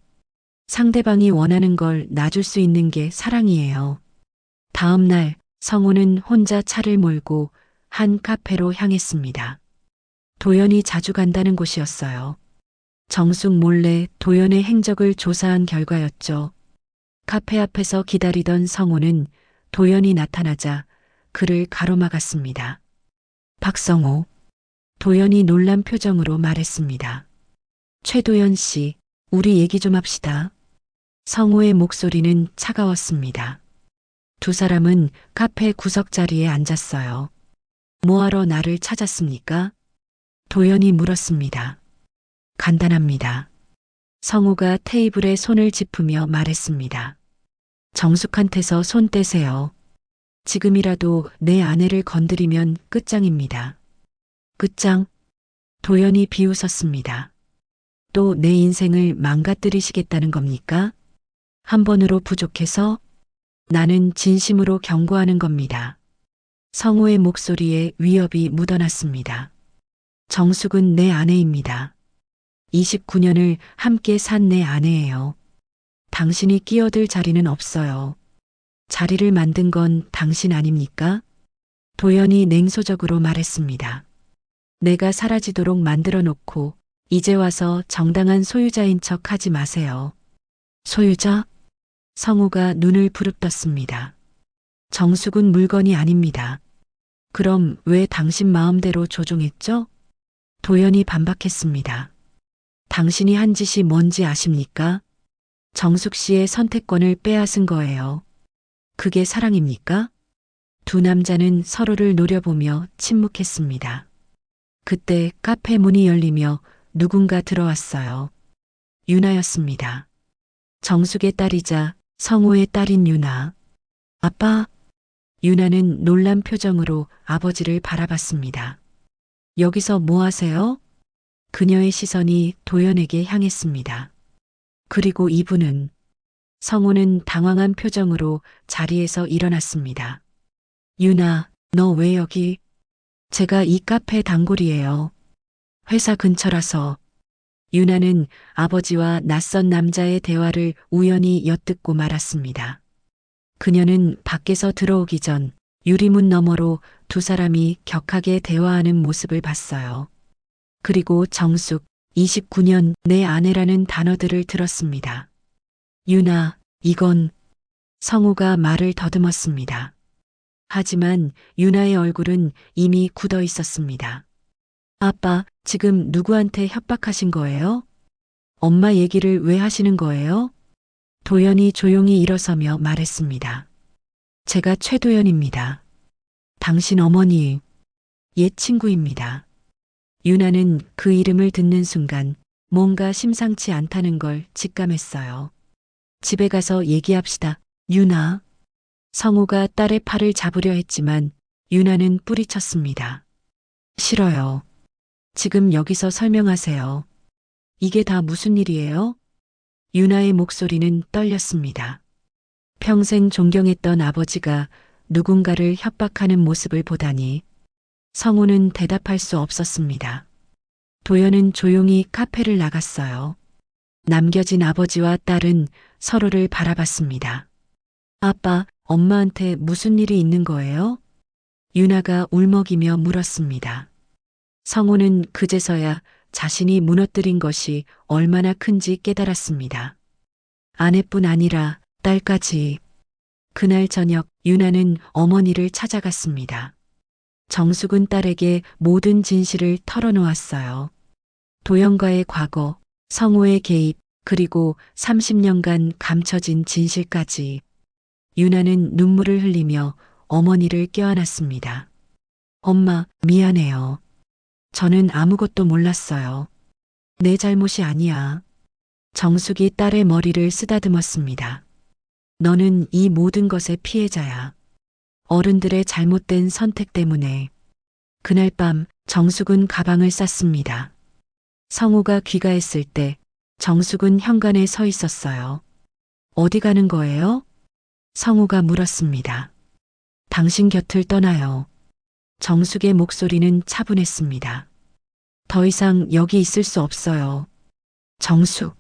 상대방이 원하는 걸 놔줄 수 있는 게 사랑이에요. 다음 날 성우는 혼자 차를 몰고 한 카페로 향했습니다. 도연이 자주 간다는 곳이었어요. 정숙 몰래 도연의 행적을 조사한 결과였죠. 카페 앞에서 기다리던 성우는 도연이 나타나자 그를 가로막았습니다. 박성우. 도연이 놀란 표정으로 말했습니다. 최도연 씨, 우리 얘기 좀 합시다. 성우의 목소리는 차가웠습니다. 두 사람은 카페 구석자리에 앉았어요. 뭐하러 나를 찾았습니까? 도연이 물었습니다. 간단합니다. 성우가 테이블에 손을 짚으며 말했습니다. 정숙한테서 손 떼세요. 지금이라도 내 아내를 건드리면 끝장입니다. 끝장? 도연이 비웃었습니다. 또 내 인생을 망가뜨리시겠다는 겁니까? 한 번으로 부족해서? 나는 진심으로 경고하는 겁니다. 성우의 목소리에 위협이 묻어났습니다. 정숙은 내 아내입니다. 29년을 함께 산 내 아내예요. 당신이 끼어들 자리는 없어요. 자리를 만든 건 당신 아닙니까? 도연이 냉소적으로 말했습니다. 내가 사라지도록 만들어 놓고 이제 와서 정당한 소유자인 척 하지 마세요. 소유자? 성우가 눈을 부릅떴습니다. 정숙은 물건이 아닙니다. 그럼 왜 당신 마음대로 조종했죠? 도연이 반박했습니다. 당신이 한 짓이 뭔지 아십니까? 정숙 씨의 선택권을 빼앗은 거예요. 그게 사랑입니까? 두 남자는 서로를 노려보며 침묵했습니다. 그때 카페 문이 열리며 누군가 들어왔어요. 유나였습니다. 정숙의 딸이자 성우의 딸인 유나. 아빠. 유나는 놀란 표정으로 아버지를 바라봤습니다. 여기서 뭐 하세요? 그녀의 시선이 도연에게 향했습니다. 그리고 이분은 성우는 당황한 표정으로 자리에서 일어났습니다. 유나, 너 왜 여기? 제가 이 카페 단골이에요. 회사 근처라서. 유나는 아버지와 낯선 남자의 대화를 우연히 엿듣고 말았습니다. 그녀는 밖에서 들어오기 전 유리문 너머로 두 사람이 격하게 대화하는 모습을 봤어요. 그리고 정숙, 29년 내 아내라는 단어들을 들었습니다. 유나, 이건 성우가 말을 더듬었습니다. 하지만 유나의 얼굴은 이미 굳어 있었습니다. 아빠, 지금 누구한테 협박하신 거예요? 엄마 얘기를 왜 하시는 거예요? 도연이 조용히 일어서며 말했습니다. 제가 최도연입니다. 당신 어머니, 옛 친구입니다. 유나는 그 이름을 듣는 순간 뭔가 심상치 않다는 걸 직감했어요. 집에 가서 얘기합시다. 유나. 성우가 딸의 팔을 잡으려 했지만 유나는 뿌리쳤습니다. 싫어요. 지금 여기서 설명하세요. 이게 다 무슨 일이에요? 유나의 목소리는 떨렸습니다. 평생 존경했던 아버지가 누군가를 협박하는 모습을 보다니 성우는 대답할 수 없었습니다. 도연은 조용히 카페를 나갔어요. 남겨진 아버지와 딸은 서로를 바라봤습니다. 아빠, 엄마한테 무슨 일이 있는 거예요? 유나가 울먹이며 물었습니다. 성우는 그제서야 자신이 무너뜨린 것이 얼마나 큰지 깨달았습니다. 아내뿐 아니라 딸까지. 그날 저녁 유나는 어머니를 찾아갔습니다. 정숙은 딸에게 모든 진실을 털어놓았어요. 도영과의 과거, 성우의 개입, 그리고 30년간 감춰진 진실까지. 유나는 눈물을 흘리며 어머니를 껴안았습니다. 엄마, 미안해요. 저는 아무것도 몰랐어요. 내 잘못이 아니야. 정숙이 딸의 머리를 쓰다듬었습니다. 너는 이 모든 것의 피해자야. 어른들의 잘못된 선택 때문에. 그날 밤 정숙은 가방을 쌌습니다. 성우가 귀가했을 때 정숙은 현관에 서 있었어요. 어디 가는 거예요? 성우가 물었습니다. 당신 곁을 떠나요. 정숙의 목소리는 차분했습니다. 더 이상 여기 있을 수 없어요. 정숙.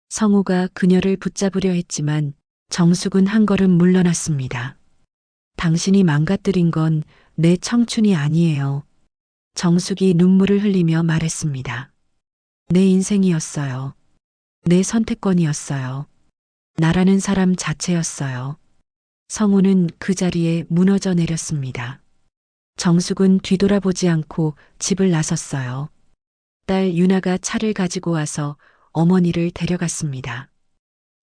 성우가 그녀를 붙잡으려 했지만 정숙은 한 걸음 물러났습니다. 당신이 망가뜨린 건 내 청춘이 아니에요. 정숙이 눈물을 흘리며 말했습니다. 내 인생이었어요. 내 선택권이었어요. 나라는 사람 자체였어요. 성우는 그 자리에 무너져 내렸습니다. 정숙은 뒤돌아보지 않고 집을 나섰어요. 딸 유나가 차를 가지고 와서 어머니를 데려갔습니다.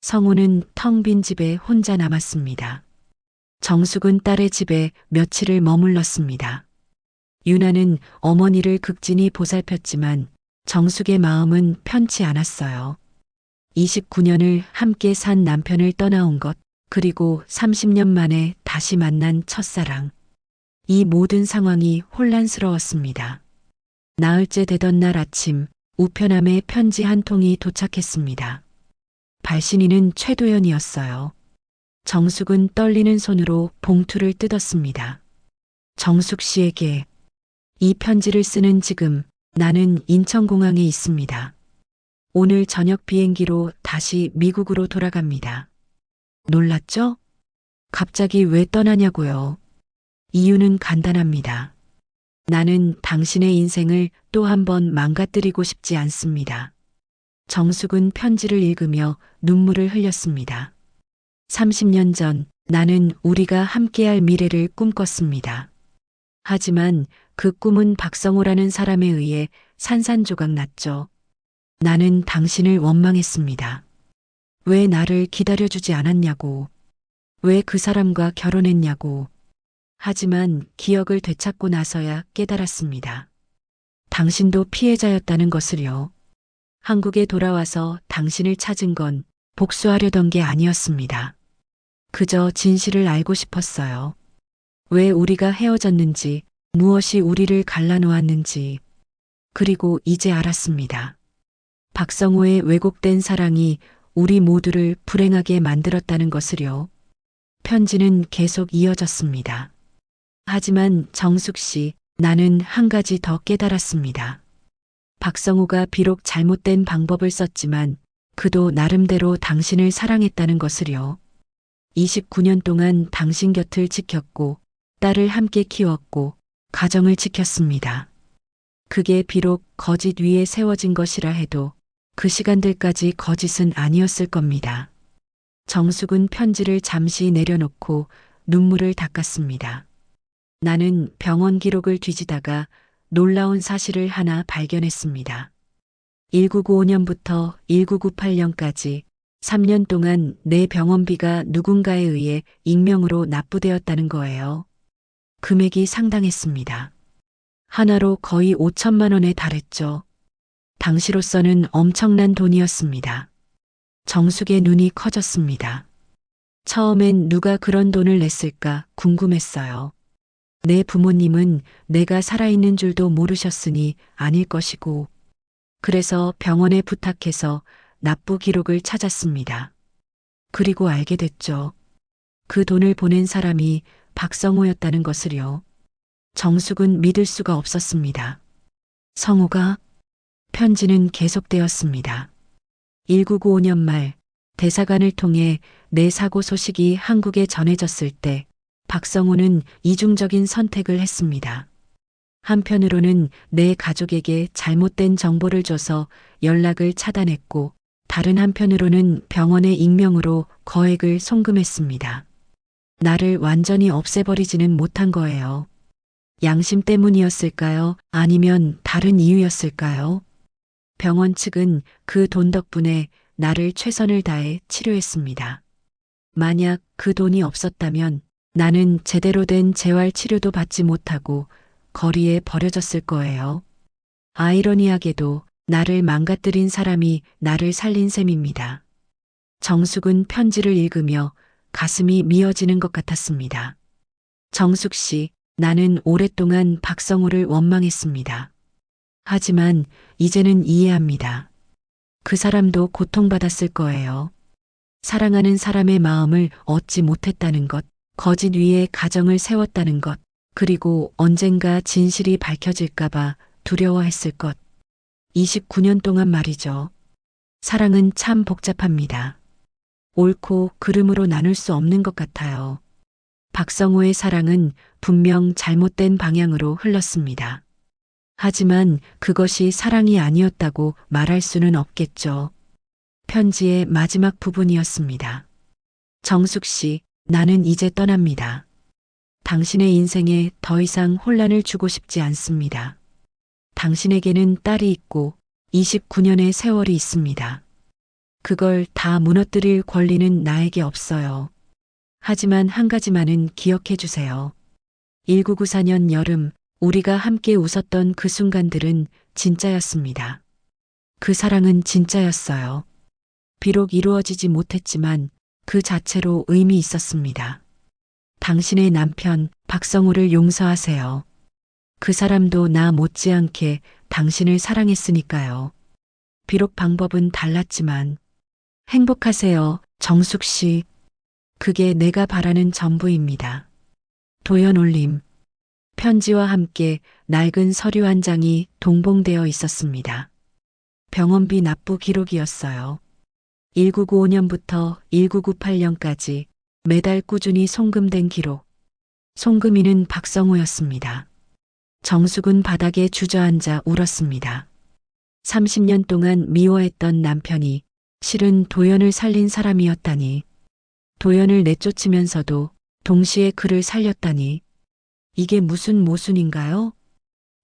성우는 텅 빈 집에 혼자 남았습니다. 정숙은 딸의 집에 며칠을 머물렀습니다. 유나는 어머니를 극진히 보살폈지만 정숙의 마음은 편치 않았어요. 29년을 함께 산 남편을 떠나온 것, 그리고 30년 만에 다시 만난 첫사랑. 이 모든 상황이 혼란스러웠습니다. 나흘째 되던 날 아침, 우편함에 편지 한 통이 도착했습니다. 발신인은 최도연이었어요. 정숙은 떨리는 손으로 봉투를 뜯었습니다. 정숙 씨에게. 이 편지를 쓰는 지금 나는 인천공항에 있습니다. 오늘 저녁 비행기로 다시 미국으로 돌아갑니다. 놀랐죠? 갑자기 왜 떠나냐고요? 이유는 간단합니다. 나는 당신의 인생을 또 한 번 망가뜨리고 싶지 않습니다. 정숙은 편지를 읽으며 눈물을 흘렸습니다. 30년 전 나는 우리가 함께할 미래를 꿈꿨습니다. 하지만 그 꿈은 박성호라는 사람에 의해 산산조각 났죠. 나는 당신을 원망했습니다. 왜 나를 기다려주지 않았냐고. 왜 그 사람과 결혼했냐고. 하지만 기억을 되찾고 나서야 깨달았습니다. 당신도 피해자였다는 것을요. 한국에 돌아와서 당신을 찾은 건 복수하려던 게 아니었습니다. 그저 진실을 알고 싶었어요. 왜 우리가 헤어졌는지, 무엇이 우리를 갈라놓았는지. 그리고 이제 알았습니다. 박성호의 왜곡된 사랑이 우리 모두를 불행하게 만들었다는 것을요. 편지는 계속 이어졌습니다. 하지만 정숙 씨, 나는 한 가지 더 깨달았습니다. 박성호가 비록 잘못된 방법을 썼지만 그도 나름대로 당신을 사랑했다는 것을요. 29년 동안 당신 곁을 지켰고 딸을 함께 키웠고 가정을 지켰습니다. 그게 비록 거짓 위에 세워진 것이라 해도 그 시간들까지 거짓은 아니었을 겁니다. 정숙은 편지를 잠시 내려놓고 눈물을 닦았습니다. 나는 병원 기록을 뒤지다가 놀라운 사실을 하나 발견했습니다. 1995년부터 1998년까지 3년 동안 내 병원비가 누군가에 의해 익명으로 납부되었다는 거예요. 금액이 상당했습니다. 하나로 거의 5천만 원에 달했죠. 당시로서는 엄청난 돈이었습니다. 정숙의 눈이 커졌습니다. 처음엔 누가 그런 돈을 냈을까 궁금했어요. 내 부모님은 내가 살아있는 줄도 모르셨으니 아닐 것이고, 그래서 병원에 부탁해서 납부 기록을 찾았습니다. 그리고 알게 됐죠. 그 돈을 보낸 사람이 박성호였다는 것을요. 정숙은 믿을 수가 없었습니다. 성호가? 편지는 계속되었습니다. 1995년 말 대사관을 통해 내 사고 소식이 한국에 전해졌을 때 박성호는 이중적인 선택을 했습니다. 한편으로는 내 가족에게 잘못된 정보를 줘서 연락을 차단했고, 다른 한편으로는 병원의 익명으로 거액을 송금했습니다. 나를 완전히 없애버리지는 못한 거예요. 양심 때문이었을까요? 아니면 다른 이유였을까요? 병원 측은 그 돈 덕분에 나를 최선을 다해 치료했습니다. 만약 그 돈이 없었다면 나는 제대로 된 재활 치료도 받지 못하고 거리에 버려졌을 거예요. 아이러니하게도 나를 망가뜨린 사람이 나를 살린 셈입니다. 정숙은 편지를 읽으며 가슴이 미어지는 것 같았습니다. 정숙 씨, 나는 오랫동안 박성호를 원망했습니다. 하지만 이제는 이해합니다. 그 사람도 고통받았을 거예요. 사랑하는 사람의 마음을 얻지 못했다는 것, 거짓 위에 가정을 세웠다는 것, 그리고 언젠가 진실이 밝혀질까봐 두려워했을 것. 29년 동안 말이죠. 사랑은 참 복잡합니다. 옳고 그름으로 나눌 수 없는 것 같아요. 박성호의 사랑은 분명 잘못된 방향으로 흘렀습니다. 하지만 그것이 사랑이 아니었다고 말할 수는 없겠죠. 편지의 마지막 부분이었습니다. 정숙 씨, 나는 이제 떠납니다. 당신의 인생에 더 이상 혼란을 주고 싶지 않습니다. 당신에게는 딸이 있고 29년의 세월이 있습니다. 그걸 다 무너뜨릴 권리는 나에게 없어요. 하지만 한 가지만은 기억해 주세요. 1994년 여름, 우리가 함께 웃었던 그 순간들은 진짜였습니다. 그 사랑은 진짜였어요. 비록 이루어지지 못했지만 그 자체로 의미 있었습니다. 당신의 남편 박성호를 용서하세요. 그 사람도 나 못지않게 당신을 사랑했으니까요. 비록 방법은 달랐지만 행복하세요, 정숙 씨. 그게 내가 바라는 전부입니다. 도연 올림. 편지와 함께 낡은 서류 한 장이 동봉되어 있었습니다. 병원비 납부 기록이었어요. 1995년부터 1998년까지 매달 꾸준히 송금된 기록. 송금인은 박성호였습니다. 정숙은 바닥에 주저앉아 울었습니다. 30년 동안 미워했던 남편이 실은 도연을 살린 사람이었다니. 도연을 내쫓으면서도 동시에 그를 살렸다니. 이게 무슨 모순인가요?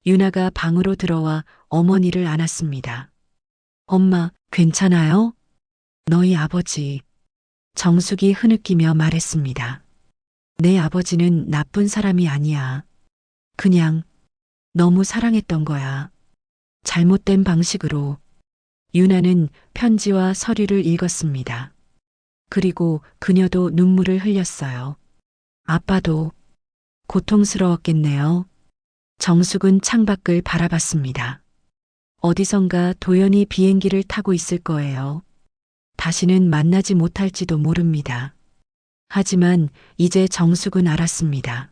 유나가 방으로 들어와 어머니를 안았습니다. 엄마, 괜찮아요? 너희 아버지. 정숙이 흐느끼며 말했습니다. 내 아버지는 나쁜 사람이 아니야. 그냥 너무 사랑했던 거야. 잘못된 방식으로. 유나는 편지와 서류를 읽었습니다. 그리고 그녀도 눈물을 흘렸어요. 아빠도 고통스러웠겠네요. 정숙은 창밖을 바라봤습니다. 어디선가 도연이 비행기를 타고 있을 거예요. 다시는 만나지 못할지도 모릅니다. 하지만 이제 정숙은 알았습니다.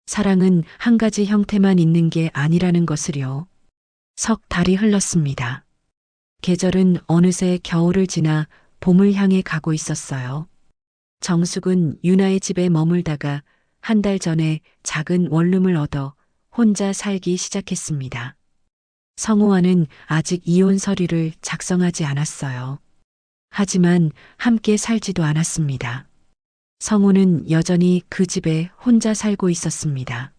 사랑은 한 가지 형태만 있는 게 아니라는 것을요. 석 달이 흘렀습니다. 계절은 어느새 겨울을 지나 봄을 향해 가고 있었어요. 정숙은 유나의 집에 머물다가 한 달 전에 작은 원룸을 얻어 혼자 살기 시작했습니다. 성호와는 아직 이혼 서류를 작성하지 않았어요. 하지만 함께 살지도 않았습니다. 성호는 여전히 그 집에 혼자 살고 있었습니다.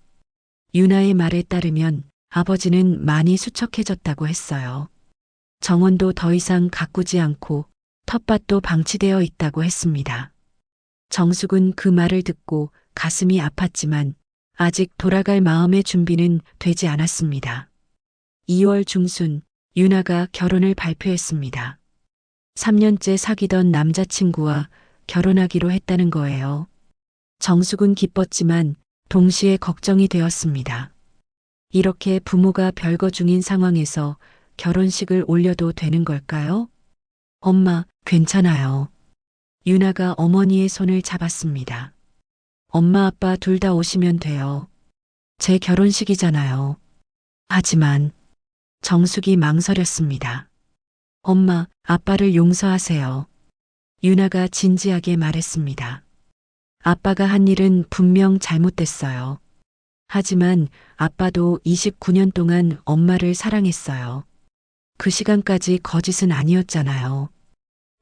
유나의 말에 따르면 아버지는 많이 수척해졌다고 했어요. 정원도 더 이상 가꾸지 않고 텃밭도 방치되어 있다고 했습니다. 정숙은 그 말을 듣고 가슴이 아팠지만 아직 돌아갈 마음의 준비는 되지 않았습니다. 2월 중순 유나가 결혼을 발표했습니다. 3년째 사귀던 남자친구와 결혼하기로 했다는 거예요. 정숙은 기뻤지만 동시에 걱정이 되었습니다. 이렇게 부모가 별거 중인 상황에서 결혼식을 올려도 되는 걸까요? 엄마, 괜찮아요. 유나가 어머니의 손을 잡았습니다. 엄마 아빠 둘 다 오시면 돼요. 제 결혼식이잖아요. 하지만 정숙이 망설였습니다. 엄마, 아빠를 용서하세요. 유나가 진지하게 말했습니다. 아빠가 한 일은 분명 잘못됐어요. 하지만 아빠도 29년 동안 엄마를 사랑했어요. 그 시간까지 거짓은 아니었잖아요.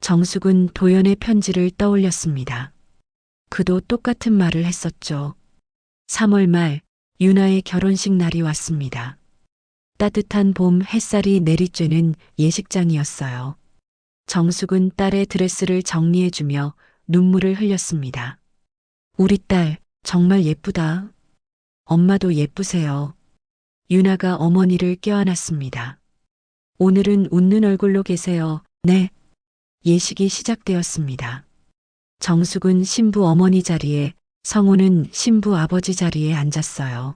정숙은 도연의 편지를 떠올렸습니다. 그도 똑같은 말을 했었죠. 3월 말 유나의 결혼식 날이 왔습니다. 따뜻한 봄 햇살이 내리쬐는 예식장이었어요. 정숙은 딸의 드레스를 정리해주며 눈물을 흘렸습니다. 우리 딸 정말 예쁘다. 엄마도 예쁘세요. 유나가 어머니를 껴안았습니다. 오늘은 웃는 얼굴로 계세요. 네. 예식이 시작되었습니다. 정숙은 신부 어머니 자리에, 성우는 신부 아버지 자리에 앉았어요.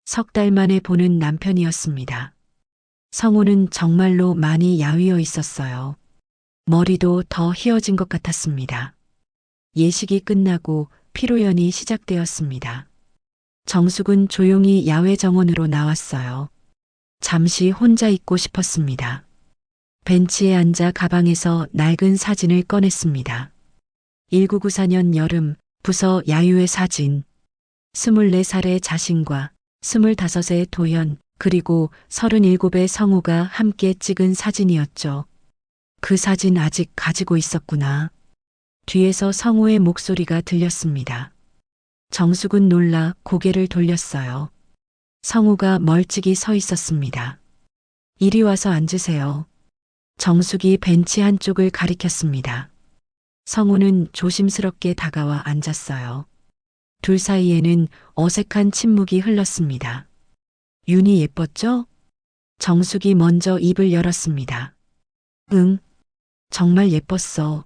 석 달 만에 보는 남편이었습니다. 성우는 정말로 많이 야위어 있었어요. 머리도 더 휘어진 것 같았습니다. 예식이 끝나고 피로연이 시작되었습니다. 정숙은 조용히 야외 정원으로 나왔어요. 잠시 혼자 있고 싶었습니다. 벤치에 앉아 가방에서 낡은 사진을 꺼냈습니다. 1994년 여름 부서 야유회 사진. 24살의 자신과 25의 도현, 그리고 37의 성우가 함께 찍은 사진이었죠. 그 사진 아직 가지고 있었구나. 뒤에서 성우의 목소리가 들렸습니다. 정숙은 놀라 고개를 돌렸어요. 성우가 멀찍이 서 있었습니다. 이리 와서 앉으세요. 정숙이 벤치 한쪽을 가리켰습니다. 성우는 조심스럽게 다가와 앉았어요. 둘 사이에는 어색한 침묵이 흘렀습니다. 윤이 예뻤죠? 정숙이 먼저 입을 열었습니다. 응, 정말 예뻤어.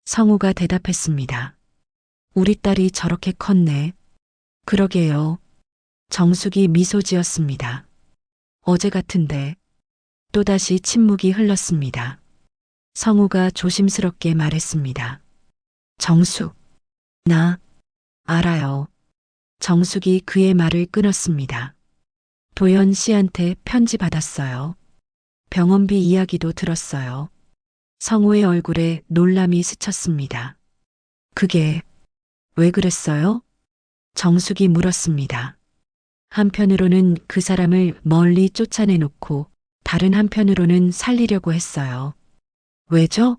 성우가 대답했습니다. 우리 딸이 저렇게 컸네. 그러게요. 정숙이 미소 지었습니다. 어제 같은데. 또다시 침묵이 흘렀습니다. 성우가 조심스럽게 말했습니다. 정숙, 나 알아요. 정숙이 그의 말을 끊었습니다. 도연 씨한테 편지 받았어요. 병원비 이야기도 들었어요. 성우의 얼굴에 놀람이 스쳤습니다. 그게 왜 그랬어요? 정숙이 물었습니다. 한편으로는 그 사람을 멀리 쫓아내놓고 다른 한편으로는 살리려고 했어요. 왜죠?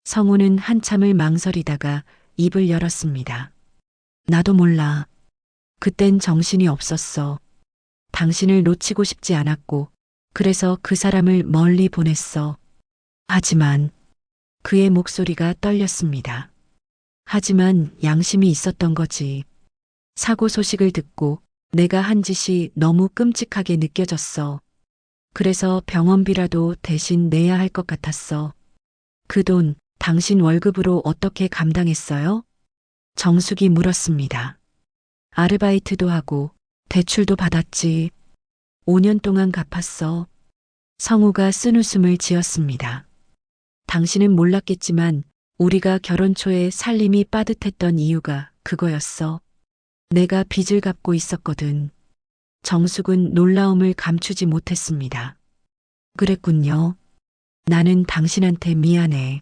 성우는 한참을 망설이다가 입을 열었습니다. 나도 몰라. 그땐 정신이 없었어. 당신을 놓치고 싶지 않았고, 그래서 그 사람을 멀리 보냈어. 하지만 그의 목소리가 떨렸습니다. 하지만 양심이 있었던 거지. 사고 소식을 듣고 내가 한 짓이 너무 끔찍하게 느껴졌어. 그래서 병원비라도 대신 내야 할 것 같았어. 그 돈 당신 월급으로 어떻게 감당했어요? 정숙이 물었습니다. 아르바이트도 하고 대출도 받았지. 5년 동안 갚았어. 성우가 쓴웃음을 지었습니다. 당신은 몰랐겠지만 우리가 결혼 초에 살림이 빠듯했던 이유가 그거였어. 내가 빚을 갚고 있었거든. 정숙은 놀라움을 감추지 못했습니다. 그랬군요. 나는 당신한테 미안해.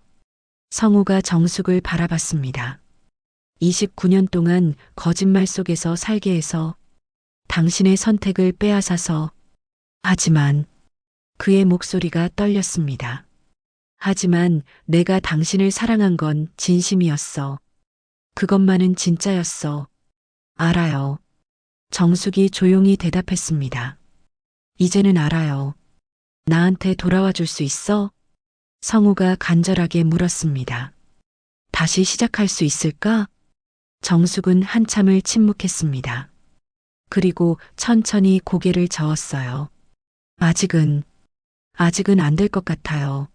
성우가 정숙을 바라봤습니다. 29년 동안 거짓말 속에서 살게 해서 당신의 선택을 빼앗아서. 하지만 그의 목소리가 떨렸습니다. 하지만 내가 당신을 사랑한 건 진심이었어. 그것만은 진짜였어. 알아요. 정숙이 조용히 대답했습니다. 이제는 알아요. 나한테 돌아와 줄 수 있어? 성우가 간절하게 물었습니다. 다시 시작할 수 있을까? 정숙은 한참을 침묵했습니다. 그리고 천천히 고개를 저었어요. 아직은 안 될 것 같아요.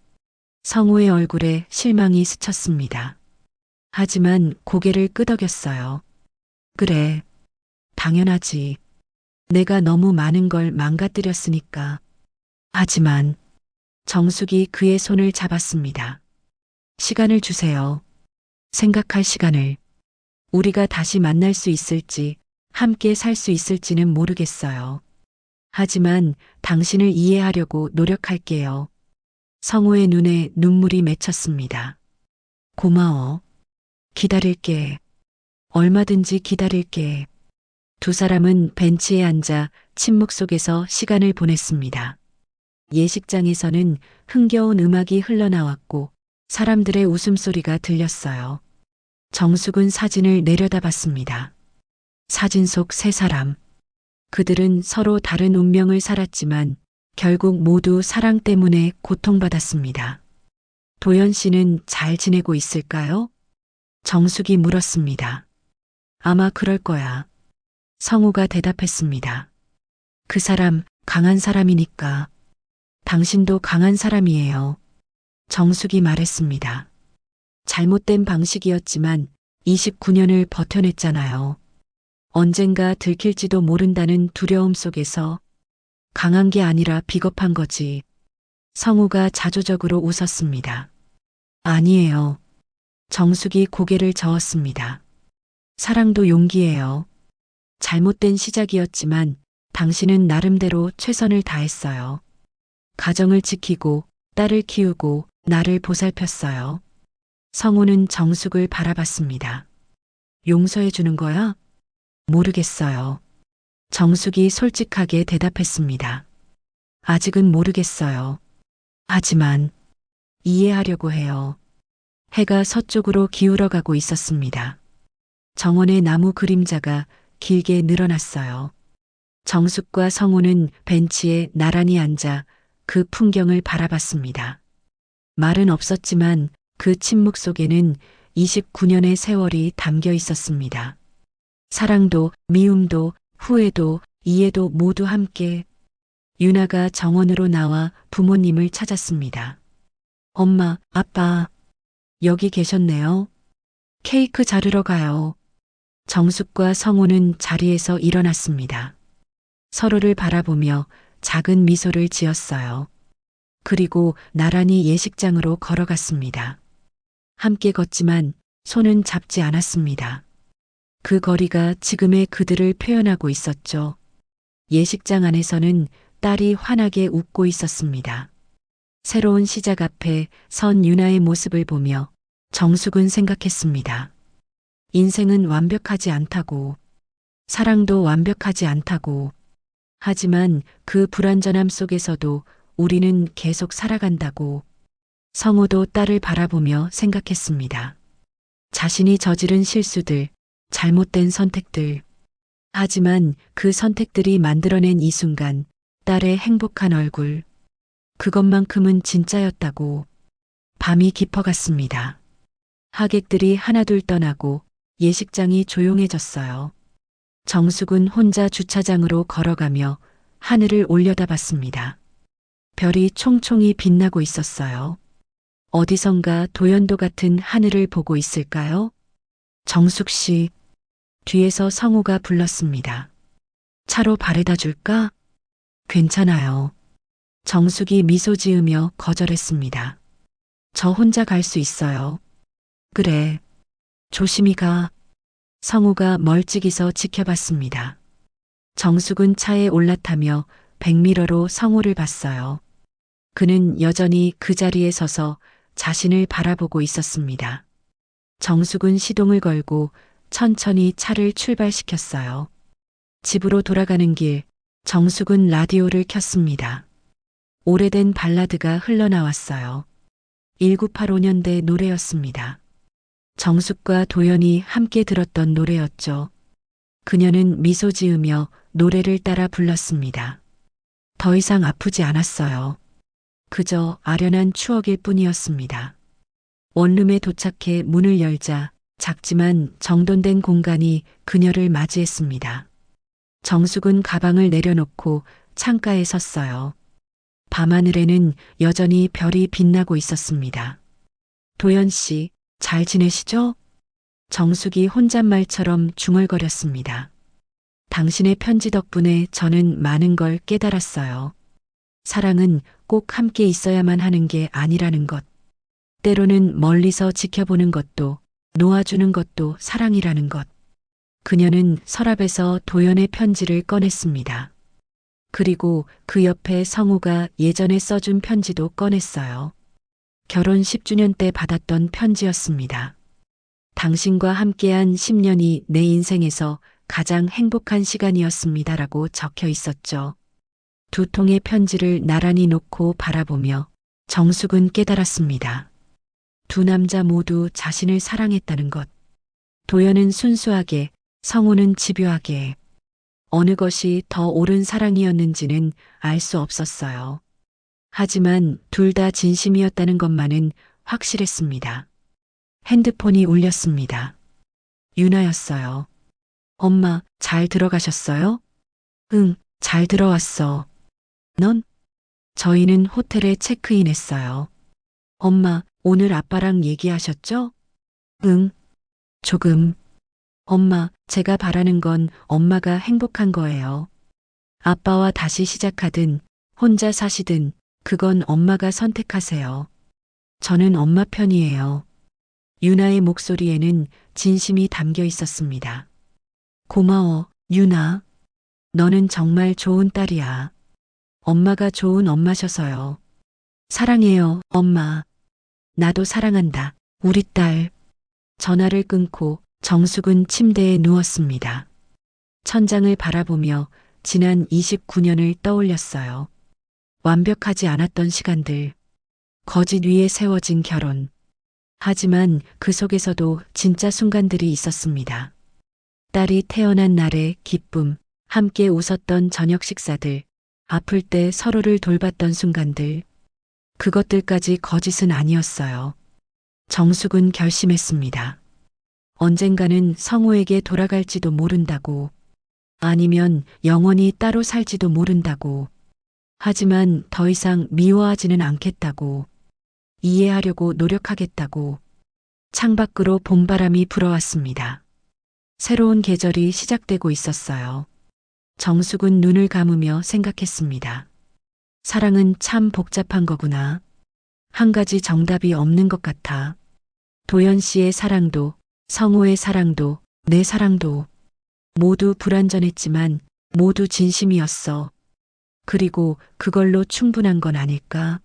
성우의 얼굴에 실망이 스쳤습니다. 하지만 고개를 끄덕였어요. 그래, 당연하지. 내가 너무 많은 걸 망가뜨렸으니까. 하지만 정숙이 그의 손을 잡았습니다. 시간을 주세요. 생각할 시간을. 우리가 다시 만날 수 있을지, 함께 살 수 있을지는 모르겠어요. 하지만 당신을 이해하려고 노력할게요. 성우의 눈에 눈물이 맺혔습니다. 고마워. 기다릴게. 얼마든지 기다릴게. 두 사람은 벤치에 앉아 침묵 속에서 시간을 보냈습니다. 예식장에서는 흥겨운 음악이 흘러나왔고 사람들의 웃음소리가 들렸어요. 정숙은 사진을 내려다봤습니다. 사진 속 세 사람. 그들은 서로 다른 운명을 살았지만 결국 모두 사랑 때문에 고통받았습니다. 도연 씨는 잘 지내고 있을까요? 정숙이 물었습니다. 아마 그럴 거야. 성우가 대답했습니다. 그 사람 강한 사람이니까. 당신도 강한 사람이에요. 정숙이 말했습니다. 잘못된 방식이었지만 29년을 버텨냈잖아요. 언젠가 들킬지도 모른다는 두려움 속에서 강한 게 아니라 비겁한 거지. 성우가 자조적으로 웃었습니다. 아니에요. 정숙이 고개를 저었습니다. 사랑도 용기예요. 잘못된 시작이었지만 당신은 나름대로 최선을 다했어요. 가정을 지키고 딸을 키우고 나를 보살폈어요. 성우는 정숙을 바라봤습니다. 용서해 주는 거야? 모르겠어요. 정숙이 솔직하게 대답했습니다. 아직은 모르겠어요. 하지만 이해하려고 해요. 해가 서쪽으로 기울어가고 있었습니다. 정원의 나무 그림자가 길게 늘어났어요. 정숙과 성우는 벤치에 나란히 앉아 그 풍경을 바라봤습니다. 말은 없었지만 그 침묵 속에는 29년의 세월이 담겨 있었습니다. 사랑도, 미움도, 후회도, 이해도 모두 함께. 유나가 정원으로 나와 부모님을 찾았습니다. 엄마, 아빠, 여기 계셨네요. 케이크 자르러 가요. 정숙과 성우는 자리에서 일어났습니다. 서로를 바라보며 작은 미소를 지었어요. 그리고 나란히 예식장으로 걸어갔습니다. 함께 걷지만 손은 잡지 않았습니다. 그 거리가 지금의 그들을 표현하고 있었죠. 예식장 안에서는 딸이 환하게 웃고 있었습니다. 새로운 시작 앞에 선 유나의 모습을 보며 정숙은 생각했습니다. 인생은 완벽하지 않다고, 사랑도 완벽하지 않다고. 하지만 그 불완전함 속에서도 우리는 계속 살아간다고. 성우도 딸을 바라보며 생각했습니다. 자신이 저지른 실수들, 잘못된 선택들. 하지만 그 선택들이 만들어낸 이 순간, 딸의 행복한 얼굴. 그것만큼은 진짜였다고. 밤이 깊어갔습니다. 하객들이 하나둘 떠나고 예식장이 조용해졌어요. 정숙은 혼자 주차장으로 걸어가며 하늘을 올려다봤습니다. 별이 총총히 빛나고 있었어요. 어디선가 도연도 같은 하늘을 보고 있을까요? 정숙 씨, 뒤에서 성우가 불렀습니다. 차로 바래다 줄까? 괜찮아요. 정숙이 미소 지으며 거절했습니다. 저 혼자 갈 수 있어요. 그래. 조심히 가. 성우가 멀찍이서 지켜봤습니다. 정숙은 차에 올라타며 백미러로 성우를 봤어요. 그는 여전히 그 자리에 서서 자신을 바라보고 있었습니다. 정숙은 시동을 걸고 천천히 차를 출발시켰어요. 집으로 돌아가는 길, 정숙은 라디오를 켰습니다. 오래된 발라드가 흘러나왔어요. 1985년대 노래였습니다. 정숙과 도연이 함께 들었던 노래였죠. 그녀는 미소 지으며 노래를 따라 불렀습니다. 더 이상 아프지 않았어요. 그저 아련한 추억일 뿐이었습니다. 원룸에 도착해 문을 열자 작지만 정돈된 공간이 그녀를 맞이했습니다. 정숙은 가방을 내려놓고 창가에 섰어요. 밤하늘에는 여전히 별이 빛나고 있었습니다. 도연 씨, 잘 지내시죠? 정숙이 혼잣말처럼 중얼거렸습니다. 당신의 편지 덕분에 저는 많은 걸 깨달았어요. 사랑은 꼭 함께 있어야만 하는 게 아니라는 것. 때로는 멀리서 지켜보는 것도, 놓아주는 것도 사랑이라는 것. 그녀는 서랍에서 도연의 편지를 꺼냈습니다. 그리고 그 옆에 성우가 예전에 써준 편지도 꺼냈어요. 결혼 10주년 때 받았던 편지였습니다. 당신과 함께한 10년이 내 인생에서 가장 행복한 시간이었습니다라고 적혀 있었죠. 두 통의 편지를 나란히 놓고 바라보며 정숙은 깨달았습니다. 두 남자 모두 자신을 사랑했다는 것. 도연은 순수하게, 성우는 집요하게. 어느 것이 더 옳은 사랑이었는지는 알 수 없었어요. 하지만 둘 다 진심이었다는 것만은 확실했습니다. 핸드폰이 울렸습니다. 유나였어요. 엄마, 잘 들어가셨어요? 응, 잘 들어왔어. 넌? 저희는 호텔에 체크인했어요. 엄마, 오늘 아빠랑 얘기하셨죠? 응, 조금. 엄마, 제가 바라는 건 엄마가 행복한 거예요. 아빠와 다시 시작하든, 혼자 사시든, 그건 엄마가 선택하세요. 저는 엄마 편이에요. 유나의 목소리에는 진심이 담겨 있었습니다. 고마워, 유나. 너는 정말 좋은 딸이야. 엄마가 좋은 엄마셔서요. 사랑해요, 엄마. 나도 사랑한다, 우리 딸. 전화를 끊고 정숙은 침대에 누웠습니다. 천장을 바라보며 지난 29년을 떠올렸어요. 완벽하지 않았던 시간들, 거짓 위에 세워진 결혼. 하지만 그 속에서도 진짜 순간들이 있었습니다. 딸이 태어난 날의 기쁨, 함께 웃었던 저녁 식사들, 아플 때 서로를 돌봤던 순간들. 그것들까지 거짓은 아니었어요. 정숙은 결심했습니다. 언젠가는 성우에게 돌아갈지도 모른다고. 아니면 영원히 따로 살지도 모른다고. 하지만 더 이상 미워하지는 않겠다고. 이해하려고 노력하겠다고. 창밖으로 봄바람이 불어왔습니다. 새로운 계절이 시작되고 있었어요. 정숙은 눈을 감으며 생각했습니다. 사랑은 참 복잡한 거구나. 한 가지 정답이 없는 것 같아. 도연 씨의 사랑도, 성우의 사랑도, 내 사랑도 모두 불완전했지만 모두 진심이었어. 그리고 그걸로 충분한 건 아닐까?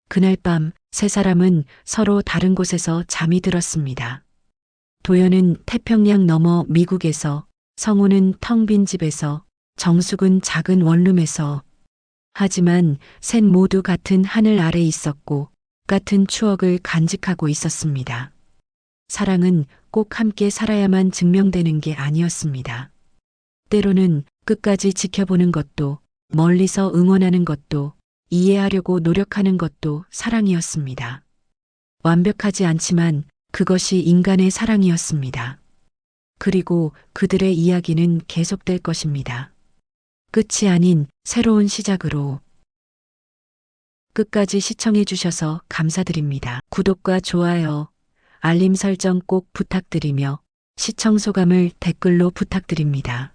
그날 밤 세 사람은 서로 다른 곳에서 잠이 들었습니다. 도연은 태평양 너머 미국에서, 성우는 텅 빈 집에서, 정숙은 작은 원룸에서. 하지만 셋 모두 같은 하늘 아래 있었고 같은 추억을 간직하고 있었습니다. 사랑은 꼭 함께 살아야만 증명되는 게 아니었습니다. 때로는 끝까지 지켜보는 것도, 멀리서 응원하는 것도, 이해하려고 노력하는 것도 사랑이었습니다. 완벽하지 않지만 그것이 인간의 사랑이었습니다. 그리고 그들의 이야기는 계속될 것입니다. 끝이 아닌 새로운 시작으로. 끝까지 시청해 주셔서 감사드립니다. 구독과 좋아요, 알림 설정 꼭 부탁드리며 시청 소감을 댓글로 부탁드립니다.